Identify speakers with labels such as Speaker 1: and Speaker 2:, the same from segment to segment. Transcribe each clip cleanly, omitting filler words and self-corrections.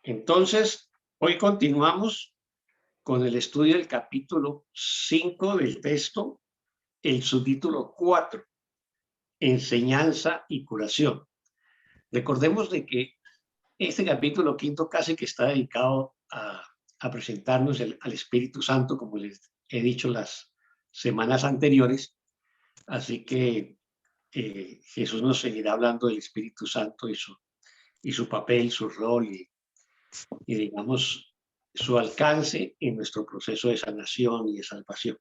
Speaker 1: Entonces, hoy continuamos con el estudio del capítulo 5 del texto, el subtítulo 4, enseñanza y curación. Recordemos de que este capítulo quinto casi que está dedicado a presentarnos al Espíritu Santo, como les he dicho las semanas anteriores. Así que Jesús nos seguirá hablando del Espíritu Santo y su papel, su rol y digamos su alcance en nuestro proceso de sanación y de salvación.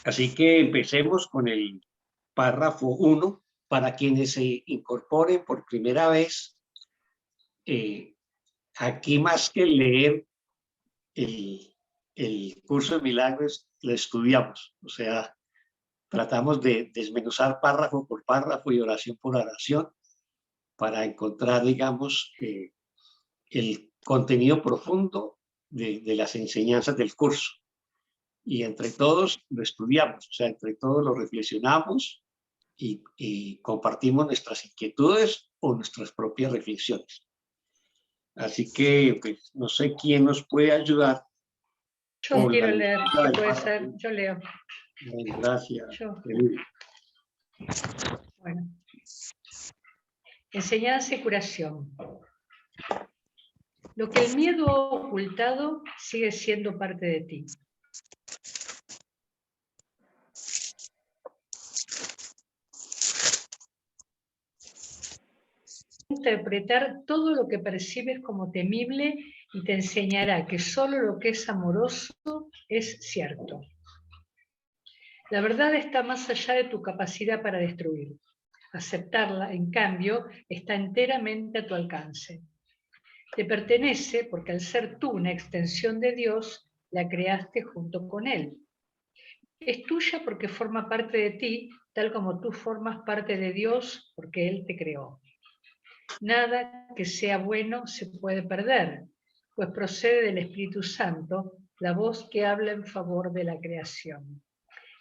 Speaker 1: Así que empecemos con el párrafo 1. Para quienes se incorporen por primera vez, aquí más que leer el curso de milagros, lo estudiamos. O sea, tratamos de desmenuzar párrafo por párrafo y oración por oración para encontrar, digamos, el contenido profundo de las enseñanzas del curso. Y entre todos lo estudiamos, o sea, entre todos lo reflexionamos y compartimos nuestras inquietudes o nuestras propias reflexiones. Así que, pues, no sé quién nos puede ayudar.
Speaker 2: Yo quiero leer, si puede ser, yo leo.
Speaker 1: Gracias.
Speaker 2: Yo. Bueno. Enseñanza y curación. Lo que el miedo ha ocultado sigue siendo parte de ti. Interpretar todo lo que percibes como temible y te enseñará que solo lo que es amoroso es cierto. La verdad está más allá de tu capacidad para destruir. Aceptarla, en cambio, está enteramente a tu alcance. Te pertenece porque al ser tú una extensión de Dios, la creaste junto con Él. Es tuya porque forma parte de ti, tal como tú formas parte de Dios porque Él te creó. Nada que sea bueno se puede perder, pues procede del Espíritu Santo, la voz que habla en favor de la creación.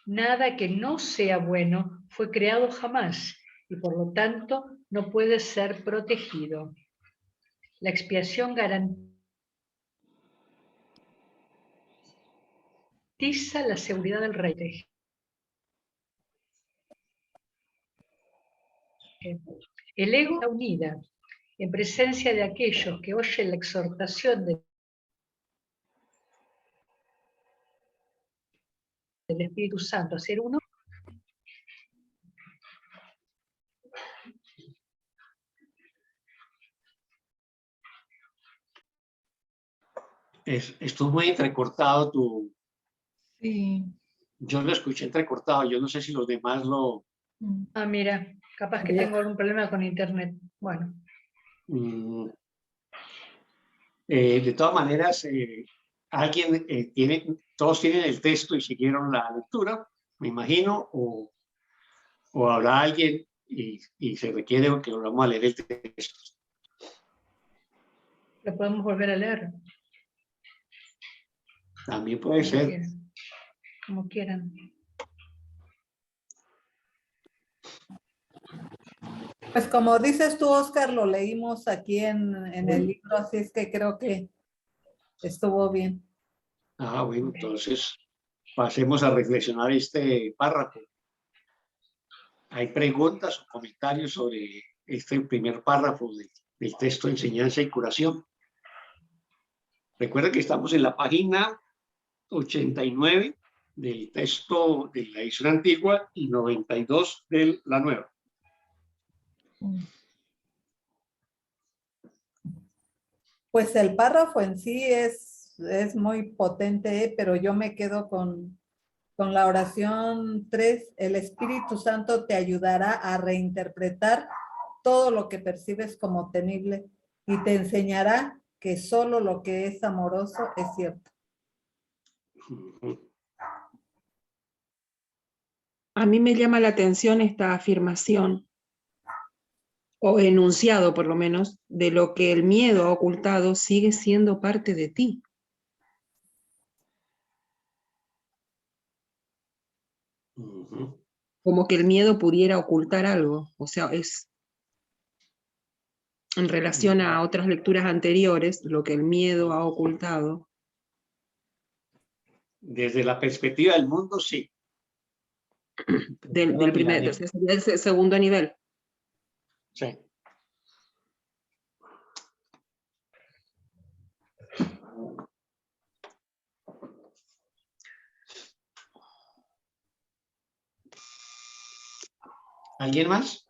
Speaker 2: Nada que no sea bueno fue creado jamás y por lo tanto no puede ser protegido. La expiación garantiza la seguridad del rey. El ego está unida en presencia de aquellos que oyen la exhortación del Espíritu Santo a ser uno.
Speaker 1: Estuvo muy entrecortado tu...
Speaker 3: Sí.
Speaker 1: Yo lo escuché entrecortado, yo no sé si los demás lo...
Speaker 2: Ah, mira, capaz que tengo algún problema con internet. Bueno.
Speaker 1: De todas maneras, alguien todos tienen el texto y siguieron la lectura, me imagino, o habrá alguien y se requiere que lo vamos a leer el texto.
Speaker 2: Lo podemos volver a leer.
Speaker 1: También puede ser.
Speaker 2: Como quieran.
Speaker 3: Pues como dices tú, Oscar, lo leímos aquí en el libro, así es que creo que estuvo bien.
Speaker 1: Ah, bueno, entonces pasemos a reflexionar este párrafo. ¿Hay preguntas o comentarios sobre este primer párrafo del texto Enseñanza y Curación? Recuerda que estamos en la página 89 del texto de la edición antigua y 92 de la nueva.
Speaker 3: Pues el párrafo en sí es muy potente, pero yo me quedo con la oración 3. El Espíritu Santo te ayudará a reinterpretar todo lo que percibes como temible y te enseñará que solo lo que es amoroso es cierto.
Speaker 4: A mí me llama la atención esta afirmación, o enunciado por lo menos, de lo que el miedo ha ocultado sigue siendo parte de ti. como que el miedo pudiera ocultar algo. O sea, es en relación a otras lecturas anteriores, lo que el miedo ha ocultado.
Speaker 1: Desde la perspectiva del mundo, sí.
Speaker 4: Del primer, sería el segundo nivel.
Speaker 1: Sí. ¿Alguien más?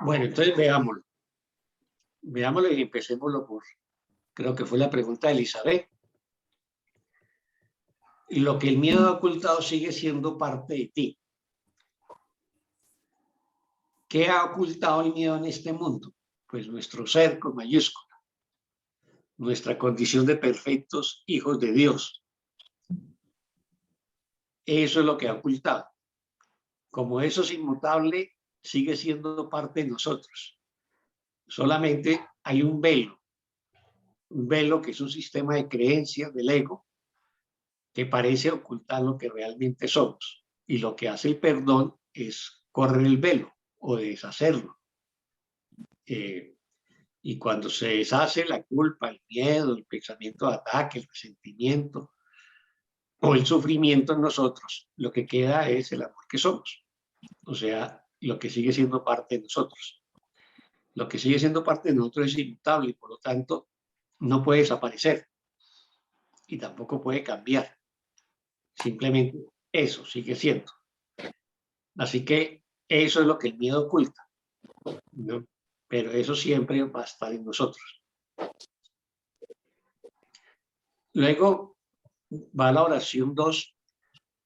Speaker 1: Bueno, entonces veámoslo. Veámoslo y empecémoslo por, creo que fue la pregunta de Elizabeth. Y lo que el miedo ha ocultado sigue siendo parte de ti. ¿Qué ha ocultado el miedo en este mundo? Pues nuestro ser con mayúscula, nuestra condición de perfectos hijos de Dios. Eso es lo que ha ocultado. Como eso es inmutable, sigue siendo parte de nosotros. Solamente hay un velo que es un sistema de creencias del ego que parece ocultar lo que realmente somos. Y lo que hace el perdón es correr el velo o deshacerlo. Y cuando se deshace la culpa, el miedo, el pensamiento de ataque, el resentimiento o el sufrimiento en nosotros, lo que queda es el amor que somos. O sea, lo que sigue siendo parte de nosotros. Lo que sigue siendo parte de nosotros es inmutable y por lo tanto no puede desaparecer y tampoco puede cambiar. Simplemente eso sigue siendo. Así que eso es lo que el miedo oculta, ¿no? Pero eso siempre va a estar en nosotros. Luego va la oración 2.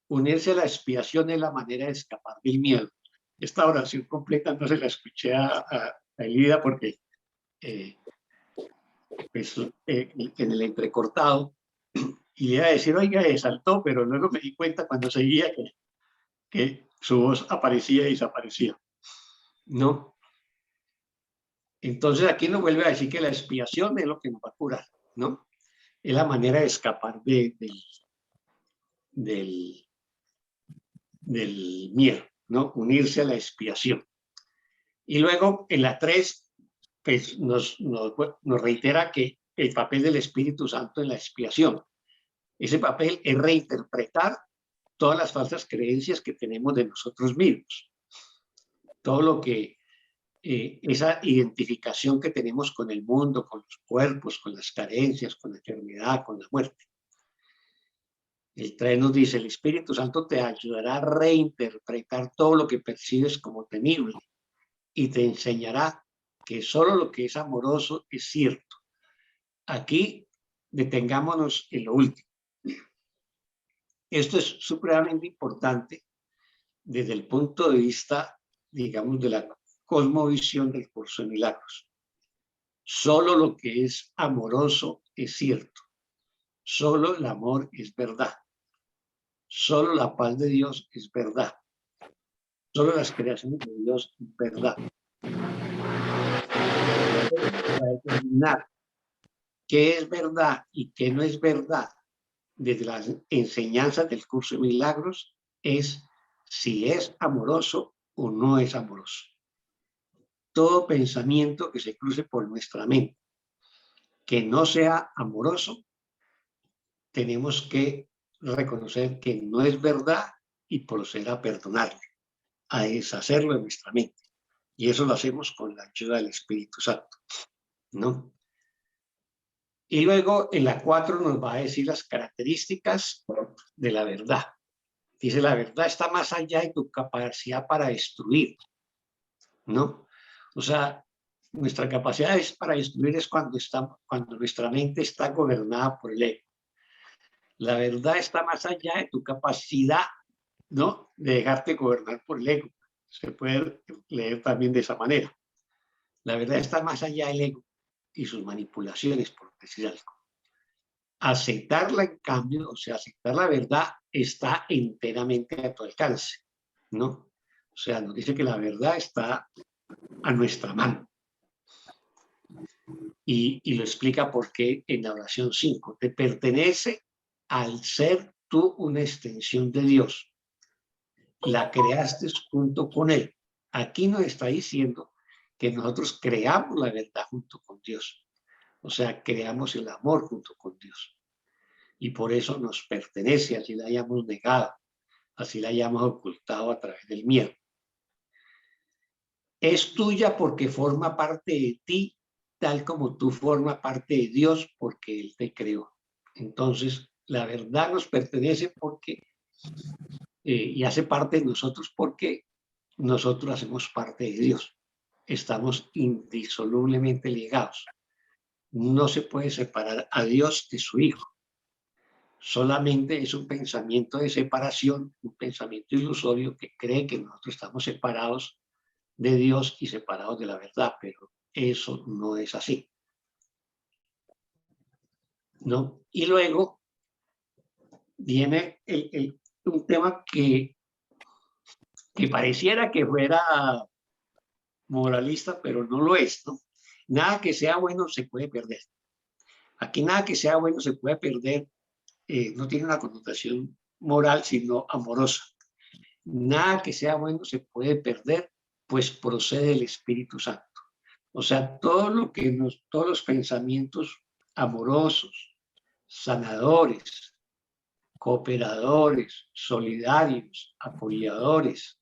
Speaker 1: Unirse a la expiación es la manera de escapar del miedo. Esta oración completa no se la escuché a Elida porque pues, en el entrecortado y iba a decir, oiga, saltó, pero luego me di cuenta cuando seguía que su voz aparecía y desaparecía. ¿No? Entonces aquí nos vuelve a decir que la expiación es lo que nos va a curar, ¿no? Es la manera de escapar del miedo, ¿no? Unirse a la expiación. Y luego en la 3, pues nos reitera que el papel del Espíritu Santo en la expiación. Ese papel es reinterpretar todas las falsas creencias que tenemos de nosotros mismos. Todo lo que esa identificación que tenemos con el mundo, con los cuerpos, con las carencias, con la enfermedad, con la muerte. El 3 nos dice, el Espíritu Santo te ayudará a reinterpretar todo lo que percibes como temible y te enseñará que solo lo que es amoroso es cierto. Aquí detengámonos en lo último. Esto es supremamente importante desde el punto de vista, digamos, de la cosmovisión del curso de milagros. Solo lo que es amoroso es cierto. Solo el amor es verdad. Solo la paz de Dios es verdad. Solo las creaciones de Dios es verdad. Para determinar qué es verdad y qué no es verdad desde las enseñanzas del curso de milagros es si es amoroso o no es amoroso. Todo pensamiento que se cruce por nuestra mente que no sea amoroso, tenemos que reconocer que no es verdad y proceder a perdonarle, a deshacerlo de nuestra mente. Y eso lo hacemos con la ayuda del Espíritu Santo, ¿no? Y luego en la 4 nos va a decir las características de la verdad. Dice, la verdad está más allá de tu capacidad para destruir, ¿no? O sea, nuestra capacidad para destruir es cuando nuestra mente está gobernada por el ego. La verdad está más allá de tu capacidad, ¿no?, de dejarte gobernar por el ego. Se puede leer también de esa manera. La verdad está más allá del ego y sus manipulaciones, por decir algo. Aceptarla, en cambio, o sea, aceptar la verdad está enteramente a tu alcance, ¿no? O sea, nos dice que la verdad está a nuestra mano. Y lo explica por qué en la oración 5. Te pertenece al ser tú una extensión de Dios, la creaste junto con Él. Aquí nos está diciendo que nosotros creamos la verdad junto con Dios. O sea, creamos el amor junto con Dios. Y por eso nos pertenece, así la hayamos negado, así la hayamos ocultado a través del miedo. Es tuya porque forma parte de ti, tal como tú formas parte de Dios porque Él te creó. Entonces, la verdad nos pertenece porque, y hace parte de nosotros porque nosotros hacemos parte de Dios. Estamos indisolublemente ligados. No se puede separar a Dios de su Hijo. Solamente es un pensamiento de separación, un pensamiento ilusorio que cree que nosotros estamos separados de Dios y separados de la verdad, pero eso no es así, ¿no? Y luego viene un tema que pareciera que fuera moralista, pero no lo es, ¿no? Nada que sea bueno se puede perder. Aquí nada que sea bueno se puede perder, no tiene una connotación moral, sino amorosa. Nada que sea bueno se puede perder, pues procede del Espíritu Santo. O sea, todos los pensamientos amorosos, sanadores, cooperadores, solidarios, apoyadores,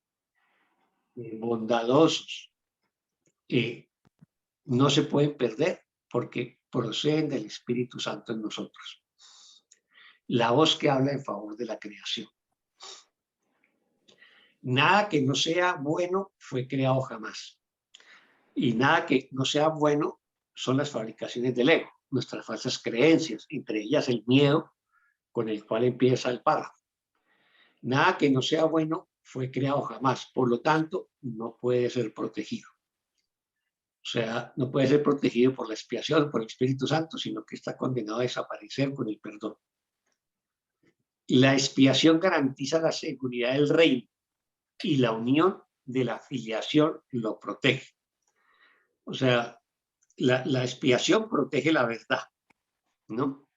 Speaker 1: bondadosos, no se pueden perder porque proceden del Espíritu Santo en nosotros. La voz que habla en favor de la creación. Nada que no sea bueno fue creado jamás. Y nada que no sea bueno son las fabricaciones del ego, nuestras falsas creencias, entre ellas el miedo con el cual empieza el párrafo. Nada que no sea bueno fue creado jamás, por lo tanto, no puede ser protegido. O sea, no puede ser protegido por la expiación, por el Espíritu Santo, sino que está condenado a desaparecer con el perdón. La expiación garantiza la seguridad del reino y la unión de la filiación lo protege. O sea, la expiación protege la verdad, ¿no?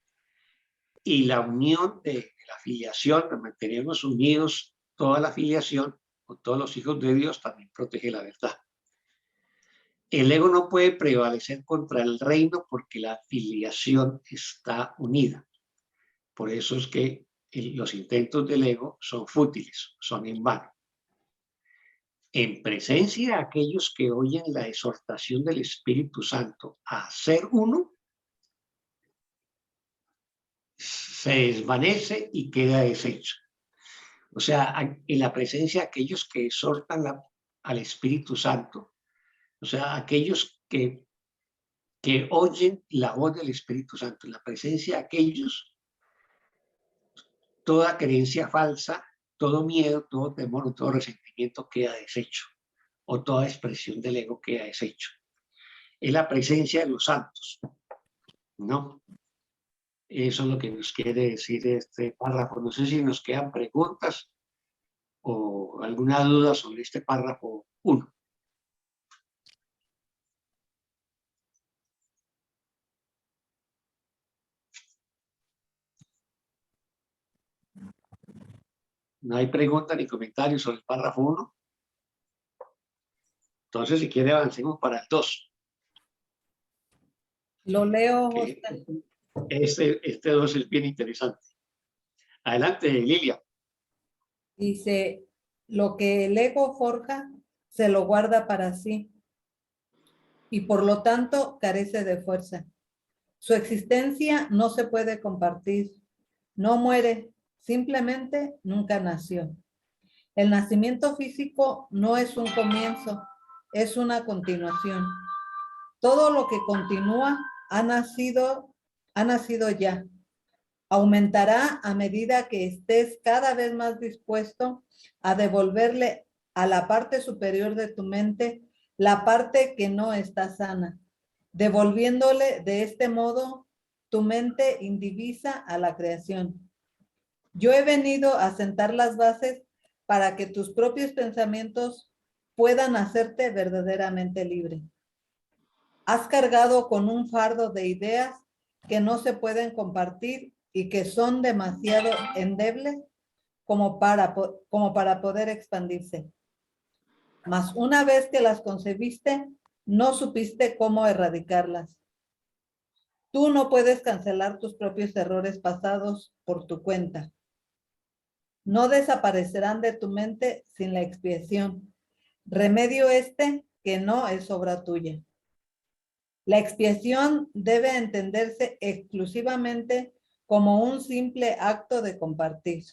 Speaker 1: Y la unión de la filiación, de mantenernos unidos, toda la filiación, con todos los hijos de Dios, también protege la verdad. El ego no puede prevalecer contra el reino porque la filiación está unida. Por eso es que los intentos del ego son fútiles, son en vano. En presencia de aquellos que oyen la exhortación del Espíritu Santo a ser uno, se desvanece y queda deshecho. O sea, en la presencia de aquellos que exhortan al Espíritu Santo, o sea, aquellos que oyen la voz del Espíritu Santo, en la presencia de aquellos, toda creencia falsa, todo miedo, todo temor, todo resentimiento queda deshecho, o toda expresión del ego queda deshecho. Es la presencia de los santos, ¿no? Eso es lo que nos quiere decir este párrafo. No sé si nos quedan preguntas o alguna duda sobre este párrafo 1. No hay pregunta ni comentarios sobre el párrafo 1. Entonces, si quiere, avancemos para el 2.
Speaker 3: Lo leo, José.
Speaker 1: Este 2 es bien interesante. Adelante, Lilia.
Speaker 3: Dice, lo que el ego forja, se lo guarda para sí y por lo tanto carece de fuerza. Su existencia no se puede compartir, no muere, simplemente nunca nació. El nacimiento físico no es un comienzo, es una continuación. Todo lo que continúa ha nacido ya. Aumentará a medida que estés cada vez más dispuesto a devolverle a la parte superior de tu mente la parte que no está sana, devolviéndole de este modo tu mente indivisa a la creación. Yo he venido a sentar las bases para que tus propios pensamientos puedan hacerte verdaderamente libre. Has cargado con un fardo de ideas que no se pueden compartir y que son demasiado endebles como para poder expandirse. Mas una vez que las concebiste, no supiste cómo erradicarlas. Tú no puedes cancelar tus propios errores pasados por tu cuenta. No desaparecerán de tu mente sin la expiación. Remedio este que no es obra tuya. La expiación debe entenderse exclusivamente como un simple acto de compartir.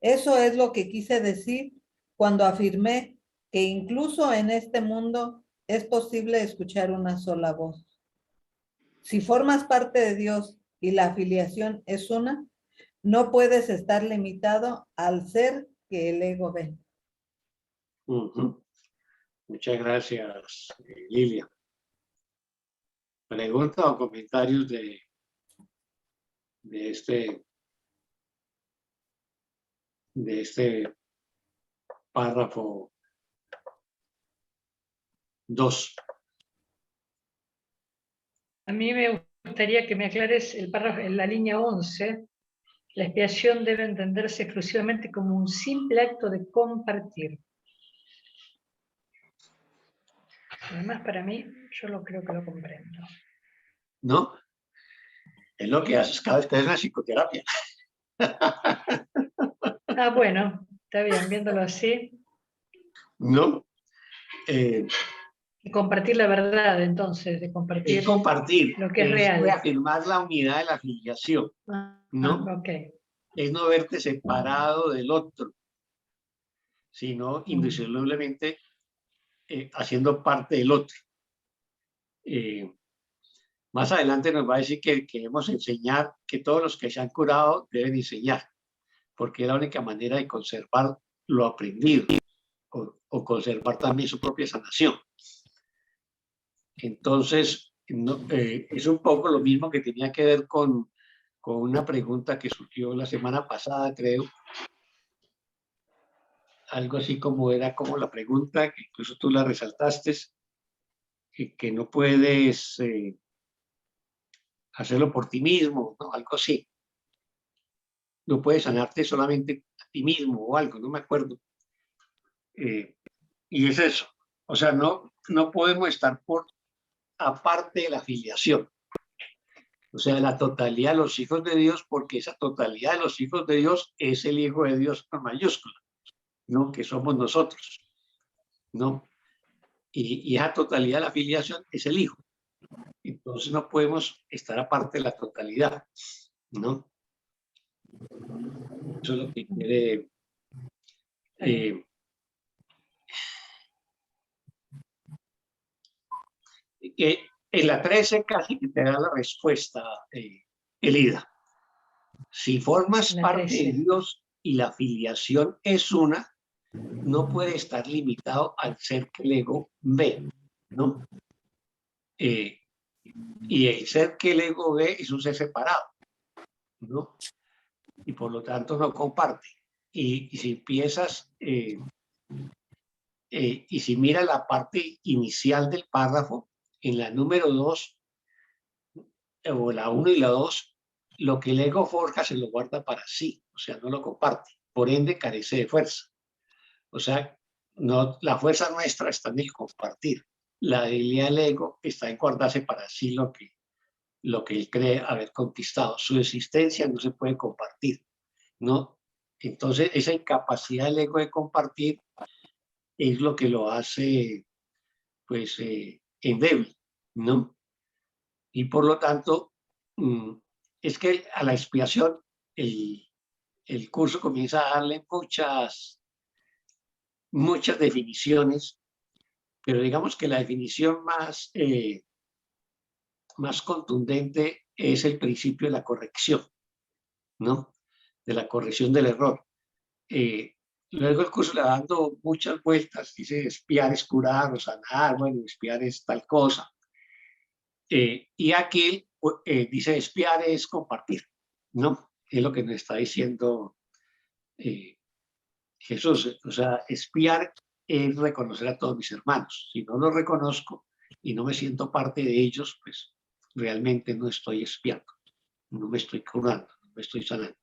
Speaker 3: Eso es lo que quise decir cuando afirmé que incluso en este mundo es posible escuchar una sola voz. Si formas parte de Dios y la afiliación es una, no puedes estar limitado al ser que el ego ve.
Speaker 1: Muchas gracias, Lilia. ¿Preguntas o comentarios de este párrafo 2?
Speaker 2: A mí me gustaría que me aclares el párrafo en la línea 11. La expiación debe entenderse exclusivamente como un simple acto de compartir. Además, para mí, yo creo que lo comprendo.
Speaker 1: ¿No? Es lo que haces cada vez que haces una psicoterapia.
Speaker 2: Ah, bueno, está bien, viéndolo así.
Speaker 1: ¿No?
Speaker 2: Y compartir la verdad, entonces, de compartir
Speaker 1: Es compartir,
Speaker 2: lo que es real.
Speaker 1: reafirmar la unidad de la afiliación, ¿no?
Speaker 2: Okay.
Speaker 1: Es no verte separado del otro, sino indisolublemente haciendo parte del otro. Más adelante nos va a decir que queremos enseñar, que todos los que se han curado deben enseñar, porque es la única manera de conservar lo aprendido o conservar también su propia sanación. Entonces, es un poco lo mismo que tenía que ver con una pregunta que surgió la semana pasada, creo. Algo así como era como la pregunta, que incluso tú la resaltaste, que no puedes hacerlo por ti mismo, ¿no? Algo así. No puedes sanarte solamente a ti mismo o algo, no me acuerdo. Y es eso. O sea, no podemos estar aparte de la afiliación. O sea, la totalidad de los hijos de Dios, porque esa totalidad de los hijos de Dios es el Hijo de Dios con mayúscula, ¿no? Que somos nosotros, ¿no? Y esa totalidad de la afiliación es el Hijo. Entonces no podemos estar aparte de la totalidad, ¿no? Eso es lo que quiere... que en la 13 casi que te da la respuesta, Elida. Si formas parte de Dios y la afiliación es una, no puede estar limitado al ser que el ego ve, ¿no? Y el ser que el ego ve es un ser separado, ¿no? Y por lo tanto no comparte. Y si empiezas, y si miras la parte inicial del párrafo, en la número 2, o la 1 y la 2, lo que el ego forja se lo guarda para sí, o sea, no lo comparte, por ende carece de fuerza. O sea, no, la fuerza nuestra está en el compartir. La debilidad del ego está en guardarse para sí lo que él cree haber conquistado. Su existencia no se puede compartir, ¿no? Entonces, esa incapacidad del ego de compartir es lo que lo hace, pues, endeble, ¿no? Y por lo tanto, es que a la expiación el curso comienza a darle muchas definiciones, pero digamos que la definición más contundente es el principio de la corrección, ¿no? De la corrección del error. Luego el curso le va dando muchas vueltas, dice espiar es curar o sanar, bueno, espiar es tal cosa. Y aquí dice espiar es compartir, ¿no? Es lo que nos está diciendo Jesús. O sea, espiar es reconocer a todos mis hermanos. Si no los reconozco y no me siento parte de ellos, pues realmente no estoy espiando, no me estoy curando, no me estoy sanando,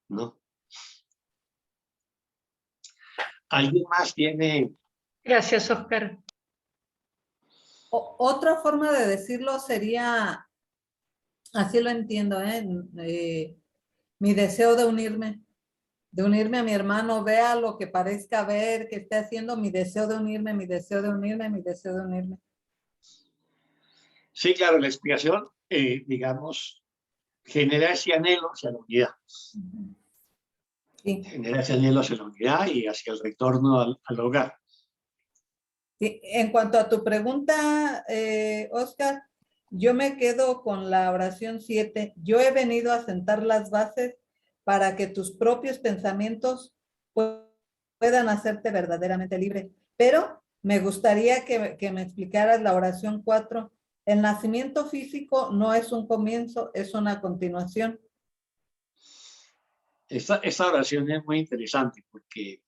Speaker 1: ¿no? ¿Alguien más tiene?
Speaker 2: Gracias, Oscar.
Speaker 3: Otra forma de decirlo sería, así lo entiendo, mi deseo de unirme a mi hermano, vea lo que parezca ver, que esté haciendo, mi deseo de unirme, mi deseo de unirme, mi deseo de unirme.
Speaker 1: Sí, claro, la expiación, digamos, genera ese anhelo hacia la unidad.
Speaker 3: Sí.
Speaker 1: Genera ese anhelo hacia la unidad y hacia el retorno al hogar.
Speaker 3: Sí. En cuanto a tu pregunta, Oscar, yo me quedo con la oración 7. Yo he venido a sentar las bases para que tus propios pensamientos puedan hacerte verdaderamente libre. Pero me gustaría que me explicaras la oración 4. El nacimiento físico no es un comienzo, es una continuación.
Speaker 1: Esta oración es muy interesante porque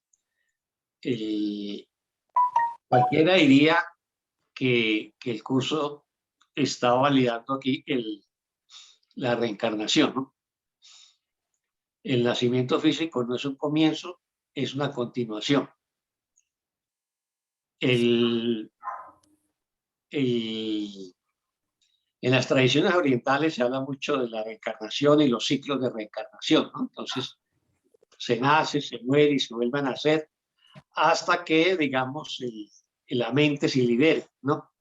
Speaker 1: cualquiera diría que el curso está validando aquí la reencarnación, ¿no? El nacimiento físico no es un comienzo, es una continuación. En las tradiciones orientales se habla mucho de la reencarnación y los ciclos de reencarnación, ¿no? Entonces, se nace, se muere y se vuelve a nacer hasta que, digamos, la mente se libere, ¿no?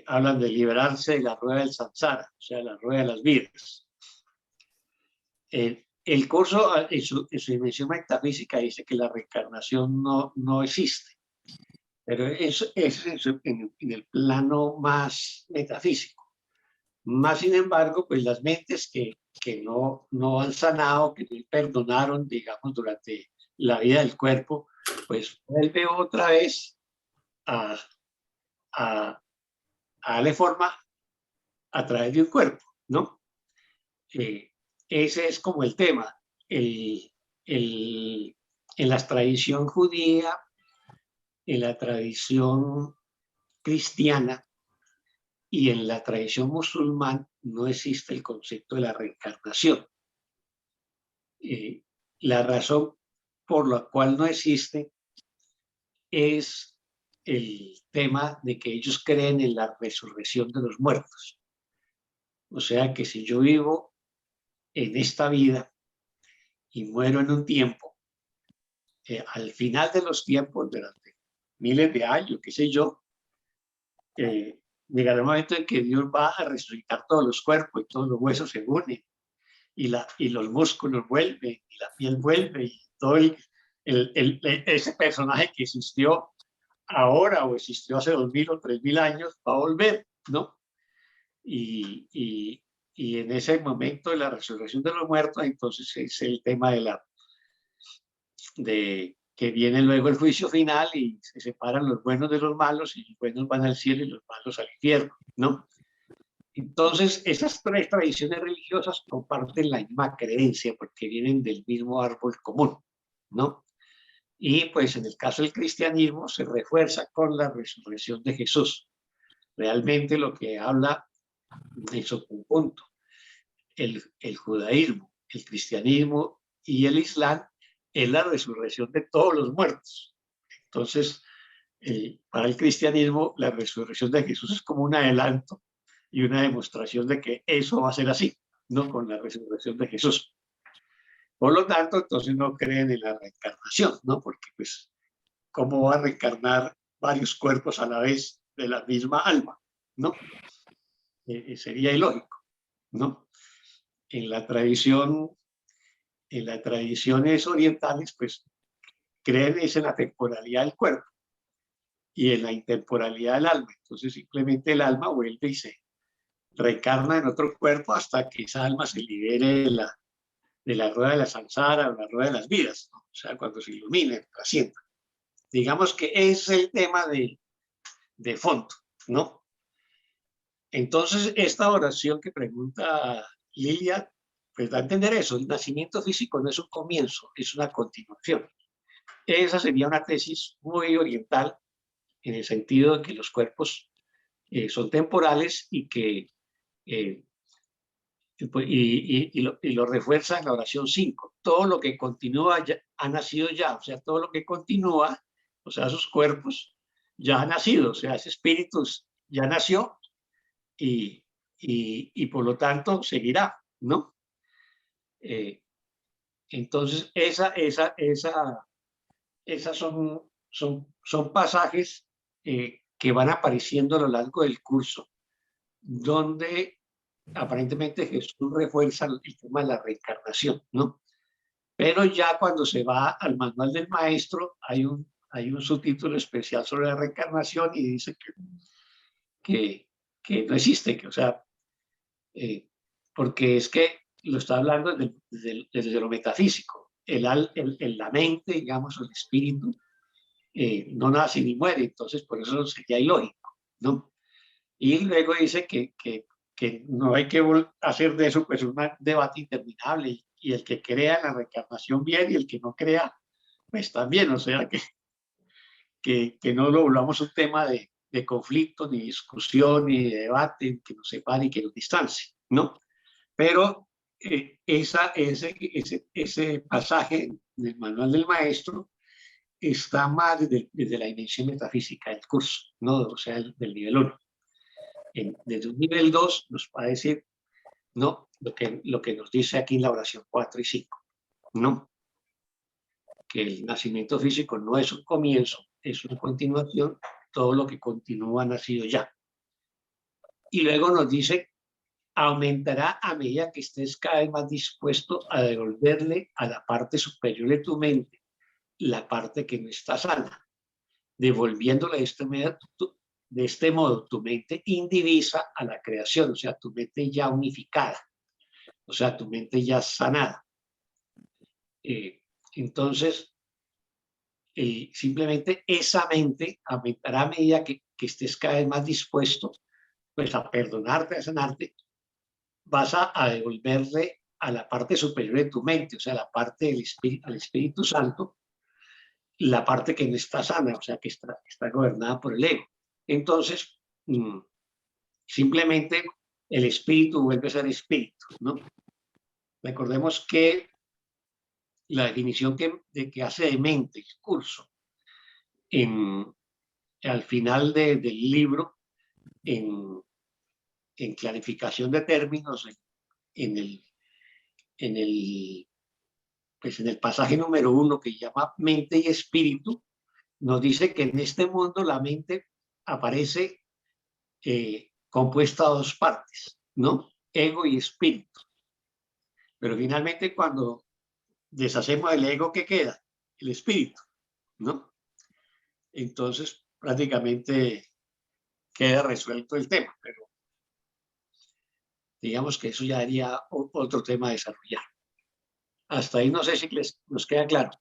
Speaker 1: Hablan de liberarse de la rueda del samsara, o sea, la rueda de las vidas. El curso, en su dimensión metafísica, dice que la reencarnación no existe, pero eso es en el plano más metafísico. Más sin embargo, pues las mentes que no han sanado, que no perdonaron, digamos, durante la vida del cuerpo, pues vuelve otra vez a darle forma a través de un cuerpo, ¿no? Ese es como el tema. En la tradición judía, en la tradición cristiana y en la tradición musulmán no existe el concepto de la reencarnación. La razón por la cual no existe es el tema de que ellos creen en la resurrección de los muertos. O sea que si yo vivo en esta vida y muero en un tiempo, al final de los tiempos, durante miles de años, qué sé yo, llegará un momento en que Dios va a resucitar todos los cuerpos y todos los huesos se unen y los músculos vuelven y la piel vuelve y todo ese personaje que existió ahora o existió hace 2000 o 3000 años va a volver, ¿no? Y en ese momento de la resurrección de los muertos, entonces es el tema de que viene luego el juicio final y se separan los buenos de los malos y los buenos van al cielo y los malos al infierno, ¿no? Entonces, esas tres tradiciones religiosas comparten la misma creencia porque vienen del mismo árbol común, ¿no? Y pues en el caso del cristianismo se refuerza con la resurrección de Jesús. Realmente lo que habla en su conjunto, el judaísmo, el cristianismo y el islam es la resurrección de todos los muertos. Entonces, para el cristianismo, la resurrección de Jesús es como un adelanto y una demostración de que eso va a ser así, ¿no? Con la resurrección de Jesús. Por lo tanto, entonces no creen en la reencarnación, ¿no? Porque, pues, ¿cómo va a reencarnar varios cuerpos a la vez de la misma alma, ¿no? Sería ilógico, ¿no? En las tradiciones orientales, pues, creen en la temporalidad del cuerpo y en la intemporalidad del alma. Entonces, simplemente el alma vuelve y se reencarna en otro cuerpo hasta que esa alma se libere de la rueda de la samsara o la rueda de las vidas, ¿no? O sea, cuando se ilumine, trascienda. Digamos que es el tema de fondo, ¿no? Entonces, esta oración que pregunta Lilia, pues da a entender eso. El nacimiento físico no es un comienzo, es una continuación. Esa sería una tesis muy oriental en el sentido de que los cuerpos son temporales y que y lo refuerza en la oración 5. Todo lo que continúa ya, ha nacido ya, o sea, todo lo que continúa, o sea, sus cuerpos ya ha nacido, o sea, ese espíritu ya nació y por lo tanto seguirá, ¿no? Entonces, esas son pasajes que van apareciendo a lo largo del curso, donde aparentemente Jesús refuerza el tema de la reencarnación, ¿no? Pero ya cuando se va al manual del maestro, hay un subtítulo especial sobre la reencarnación y dice que no existe, que, o sea, porque es que lo está hablando desde lo metafísico. La mente, digamos, el espíritu, no nace ni muere, entonces por eso sería ilógico, ¿no? Y luego dice que no hay que hacer de eso pues un debate interminable y el que crea en la reencarnación bien y el que no crea pues también, o sea que no lo volvamos un tema de conflicto, ni discusión, ni de debate, que nos separe y que nos distancie, ¿no? Pero ese pasaje del manual del maestro está más desde la dimensión metafísica del curso, ¿no? O sea, del nivel 1. Desde un nivel 2 nos va a decir, no, lo que nos dice aquí en la oración 4 y 5, ¿no? Que el nacimiento físico no es un comienzo, es una continuación, todo lo que continúa ha nacido ya. Y luego nos dice, aumentará a medida que estés cada vez más dispuesto a devolverle a la parte superior de tu mente la parte que no está sana, devolviéndole de este modo tu mente indivisa a la creación, o sea, tu mente ya unificada, o sea, tu mente ya sanada. Entonces, simplemente esa mente aumentará a medida que estés cada vez más dispuesto pues, a perdonarte, a sanarte, vas a devolverle a la parte superior de tu mente, o sea, la parte del al Espíritu Santo, la parte que no está sana, o sea, que está gobernada por el ego. Entonces, simplemente el espíritu vuelve a ser espíritu, ¿no? Recordemos que la definición que hace de mente el curso al final del libro, en clarificación de términos, en el pasaje número 1 que llama mente y espíritu, nos dice que en este mundo la mente aparece compuesta a dos partes, ¿no? Ego y espíritu. Pero finalmente cuando deshacemos el ego, ¿qué queda? El espíritu, ¿no? Entonces prácticamente queda resuelto el tema, pero digamos que eso ya haría otro tema a desarrollar. Hasta ahí no sé si nos queda claro.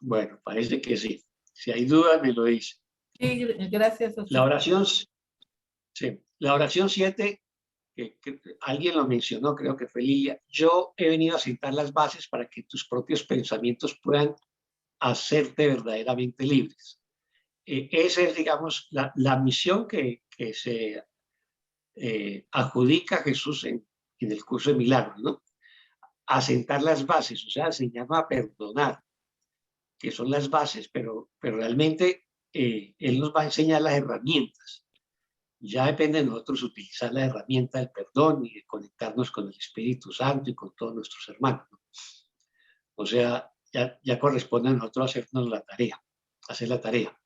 Speaker 1: Bueno, parece que sí. Si hay dudas, me lo dice.
Speaker 3: Sí, gracias.
Speaker 1: La oración, sí, la oración 7, que alguien lo mencionó, creo que fue Lilia. Yo he venido a sentar las bases para que tus propios pensamientos puedan hacerte verdaderamente libres. Esa es, digamos, la misión que se adjudica a Jesús en el curso de milagros, ¿no? Asentar las bases, o sea, se llama perdonar, que son las bases, pero realmente Él nos va a enseñar las herramientas. Ya depende de nosotros utilizar la herramienta del perdón y de conectarnos con el Espíritu Santo y con todos nuestros hermanos, ¿no? O sea, ya corresponde a nosotros hacernos la tarea, hacer la tarea.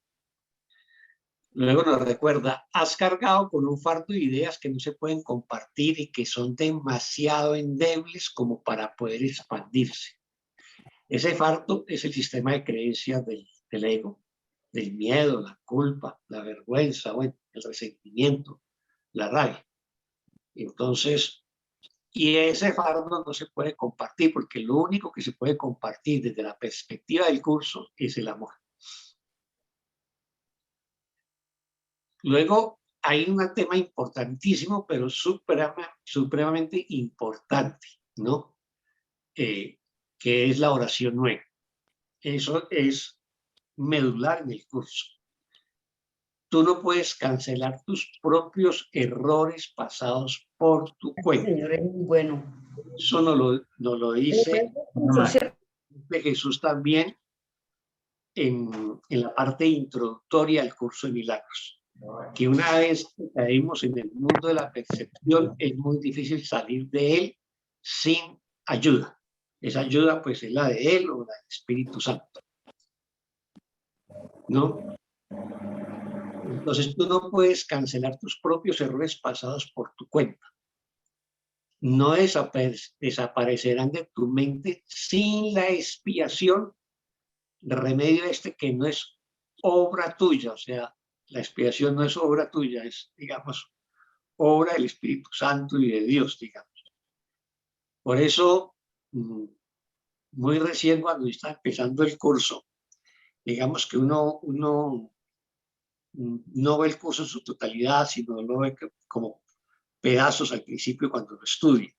Speaker 1: Luego nos recuerda, has cargado con un fardo de ideas que no se pueden compartir y que son demasiado endebles como para poder expandirse. Ese fardo es el sistema de creencias del ego, del miedo, la culpa, la vergüenza, bueno, el resentimiento, la rabia. Entonces, y ese fardo no se puede compartir porque lo único que se puede compartir desde la perspectiva del curso es el amor. Luego hay un tema importantísimo, pero supremamente importante, ¿no? Que es la oración 9. Eso es medular en el curso. tú no puedes cancelar tus propios errores pasados por tu cuenta.
Speaker 5: Señor, es muy bueno.
Speaker 1: Eso nos lo dice Jesús también en la parte introductoria del curso de milagros. Que una vez que caímos en el mundo de la percepción, es muy difícil salir de él sin ayuda. Esa ayuda pues es la de él o la del Espíritu Santo, ¿no? Entonces tú no puedes cancelar tus propios errores pasados por tu cuenta. No desaparecerán de tu mente sin la expiación, remedio que no es obra tuya, o sea, la expiación no es obra tuya, es, digamos, obra del Espíritu Santo y de Dios, digamos. Por eso, muy recién cuando está empezando el curso, digamos que uno no ve el curso en su totalidad, sino lo ve como pedazos al principio cuando lo estudia.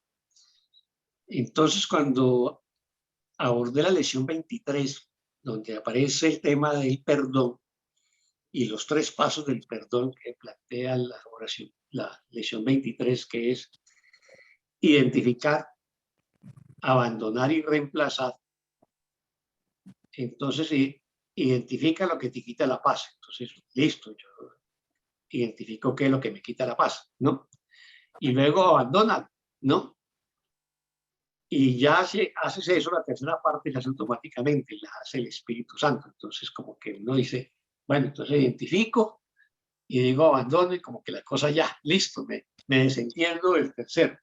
Speaker 1: Entonces, cuando abordé la lección 23, donde aparece el tema del perdón y los 3 pasos del perdón que plantea la oración, la lección 23, que es identificar, abandonar y reemplazar. Entonces, identifica lo que te quita la paz. Entonces, listo, yo identifico qué es lo que me quita la paz, ¿no? Y luego abandona, ¿no? Y ya haces eso, la tercera parte la hace automáticamente, la hace el Espíritu Santo. Entonces, como que uno dice, bueno, entonces identifico y digo abandono y como que la cosa ya, listo, me desentiendo del tercero.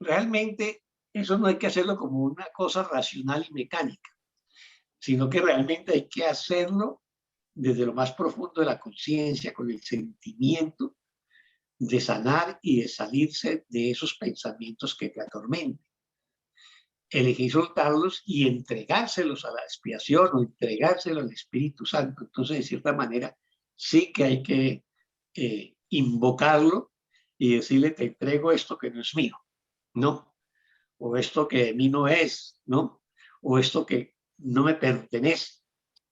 Speaker 1: Realmente eso no hay que hacerlo como una cosa racional y mecánica, sino que realmente hay que hacerlo desde lo más profundo de la conciencia, con el sentimiento de sanar y de salirse de esos pensamientos que te atormentan. Elegir soltarlos y entregárselos a la expiación o entregárselos al Espíritu Santo. Entonces, de cierta manera, sí que hay que invocarlo y decirle, te entrego esto que no es mío, ¿no? O esto que de mí no es, ¿no? O esto que no me pertenece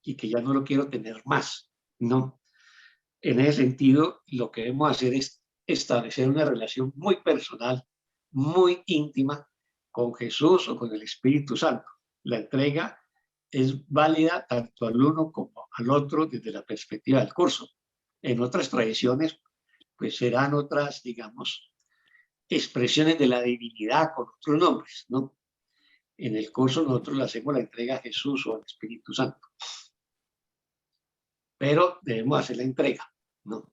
Speaker 1: y que ya no lo quiero tener más, ¿no? En ese sentido, lo que debemos hacer es establecer una relación muy personal, muy íntima con Jesús o con el Espíritu Santo. La entrega es válida tanto al uno como al otro desde la perspectiva del curso. En otras tradiciones, pues serán otras, digamos, expresiones de la divinidad con otros nombres, ¿no? En el curso nosotros le hacemos la entrega a Jesús o al Espíritu Santo. Pero debemos hacer la entrega, ¿no?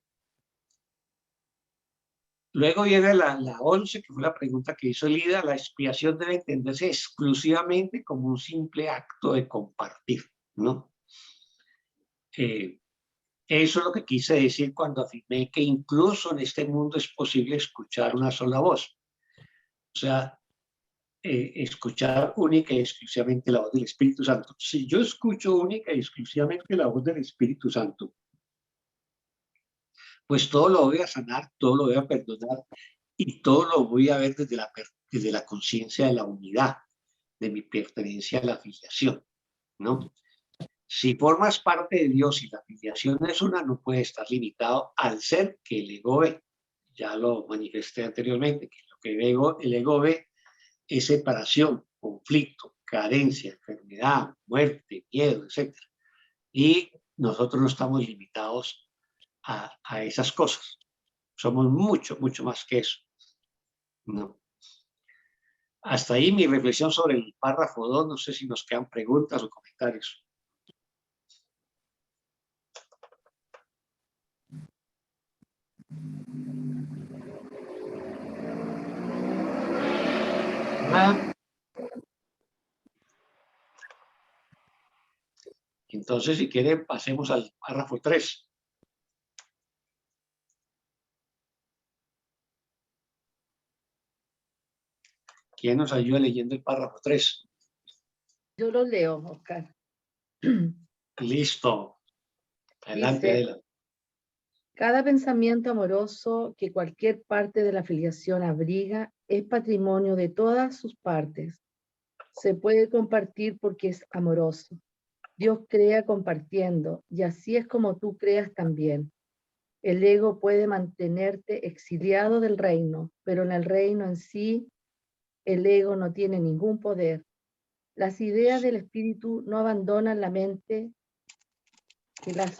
Speaker 1: Luego viene la 11, que fue la pregunta que hizo Lida. La expiación debe entenderse exclusivamente como un simple acto de compartir, ¿no? Eso es lo que quise decir cuando afirmé que incluso en este mundo es posible escuchar una sola voz. O sea, escuchar única y exclusivamente la voz del Espíritu Santo. Si yo escucho única y exclusivamente la voz del Espíritu Santo, pues todo lo voy a sanar, todo lo voy a perdonar y todo lo voy a ver desde la conciencia de la unidad, de mi pertenencia a la filiación, ¿no? Si formas parte de Dios y la filiación es una, no puede estar limitado al ser que el ego ve. Ya lo manifesté anteriormente, que lo que el ego ve es separación, conflicto, carencia, enfermedad, muerte, miedo, etc. Y nosotros no estamos limitados a esas cosas. Somos mucho, mucho más que eso. No. Hasta ahí mi reflexión sobre el párrafo 2. No sé si nos quedan preguntas o comentarios. Nada. Entonces, si quieren, pasemos al párrafo 3. ¿Quién nos ayuda leyendo el párrafo 3?
Speaker 5: Yo lo leo, Oscar.
Speaker 1: Listo. Adelante,
Speaker 5: Dice,
Speaker 1: Adela.
Speaker 5: cada pensamiento amoroso que cualquier parte de la filiación abriga es patrimonio de todas sus partes. Se puede compartir porque es amoroso. Dios crea compartiendo, y así es como tú creas también. El ego puede mantenerte exiliado del reino, pero en el reino en sí, el ego no tiene ningún poder. Las ideas del espíritu no abandonan la mente que las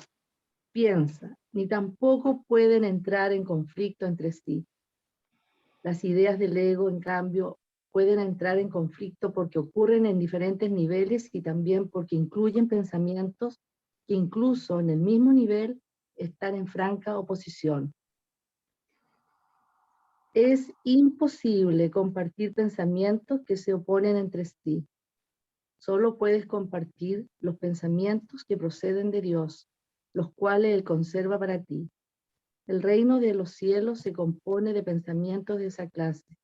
Speaker 5: piensa, ni tampoco pueden entrar en conflicto entre sí. Las ideas del ego, en cambio, pueden entrar en conflicto porque ocurren en diferentes niveles y también porque incluyen pensamientos que incluso en el mismo nivel están en franca oposición. Es imposible compartir pensamientos que se oponen entre sí. Solo puedes compartir los pensamientos que proceden de Dios, los cuales Él conserva para ti. El reino de los cielos se compone de pensamientos de esa clase.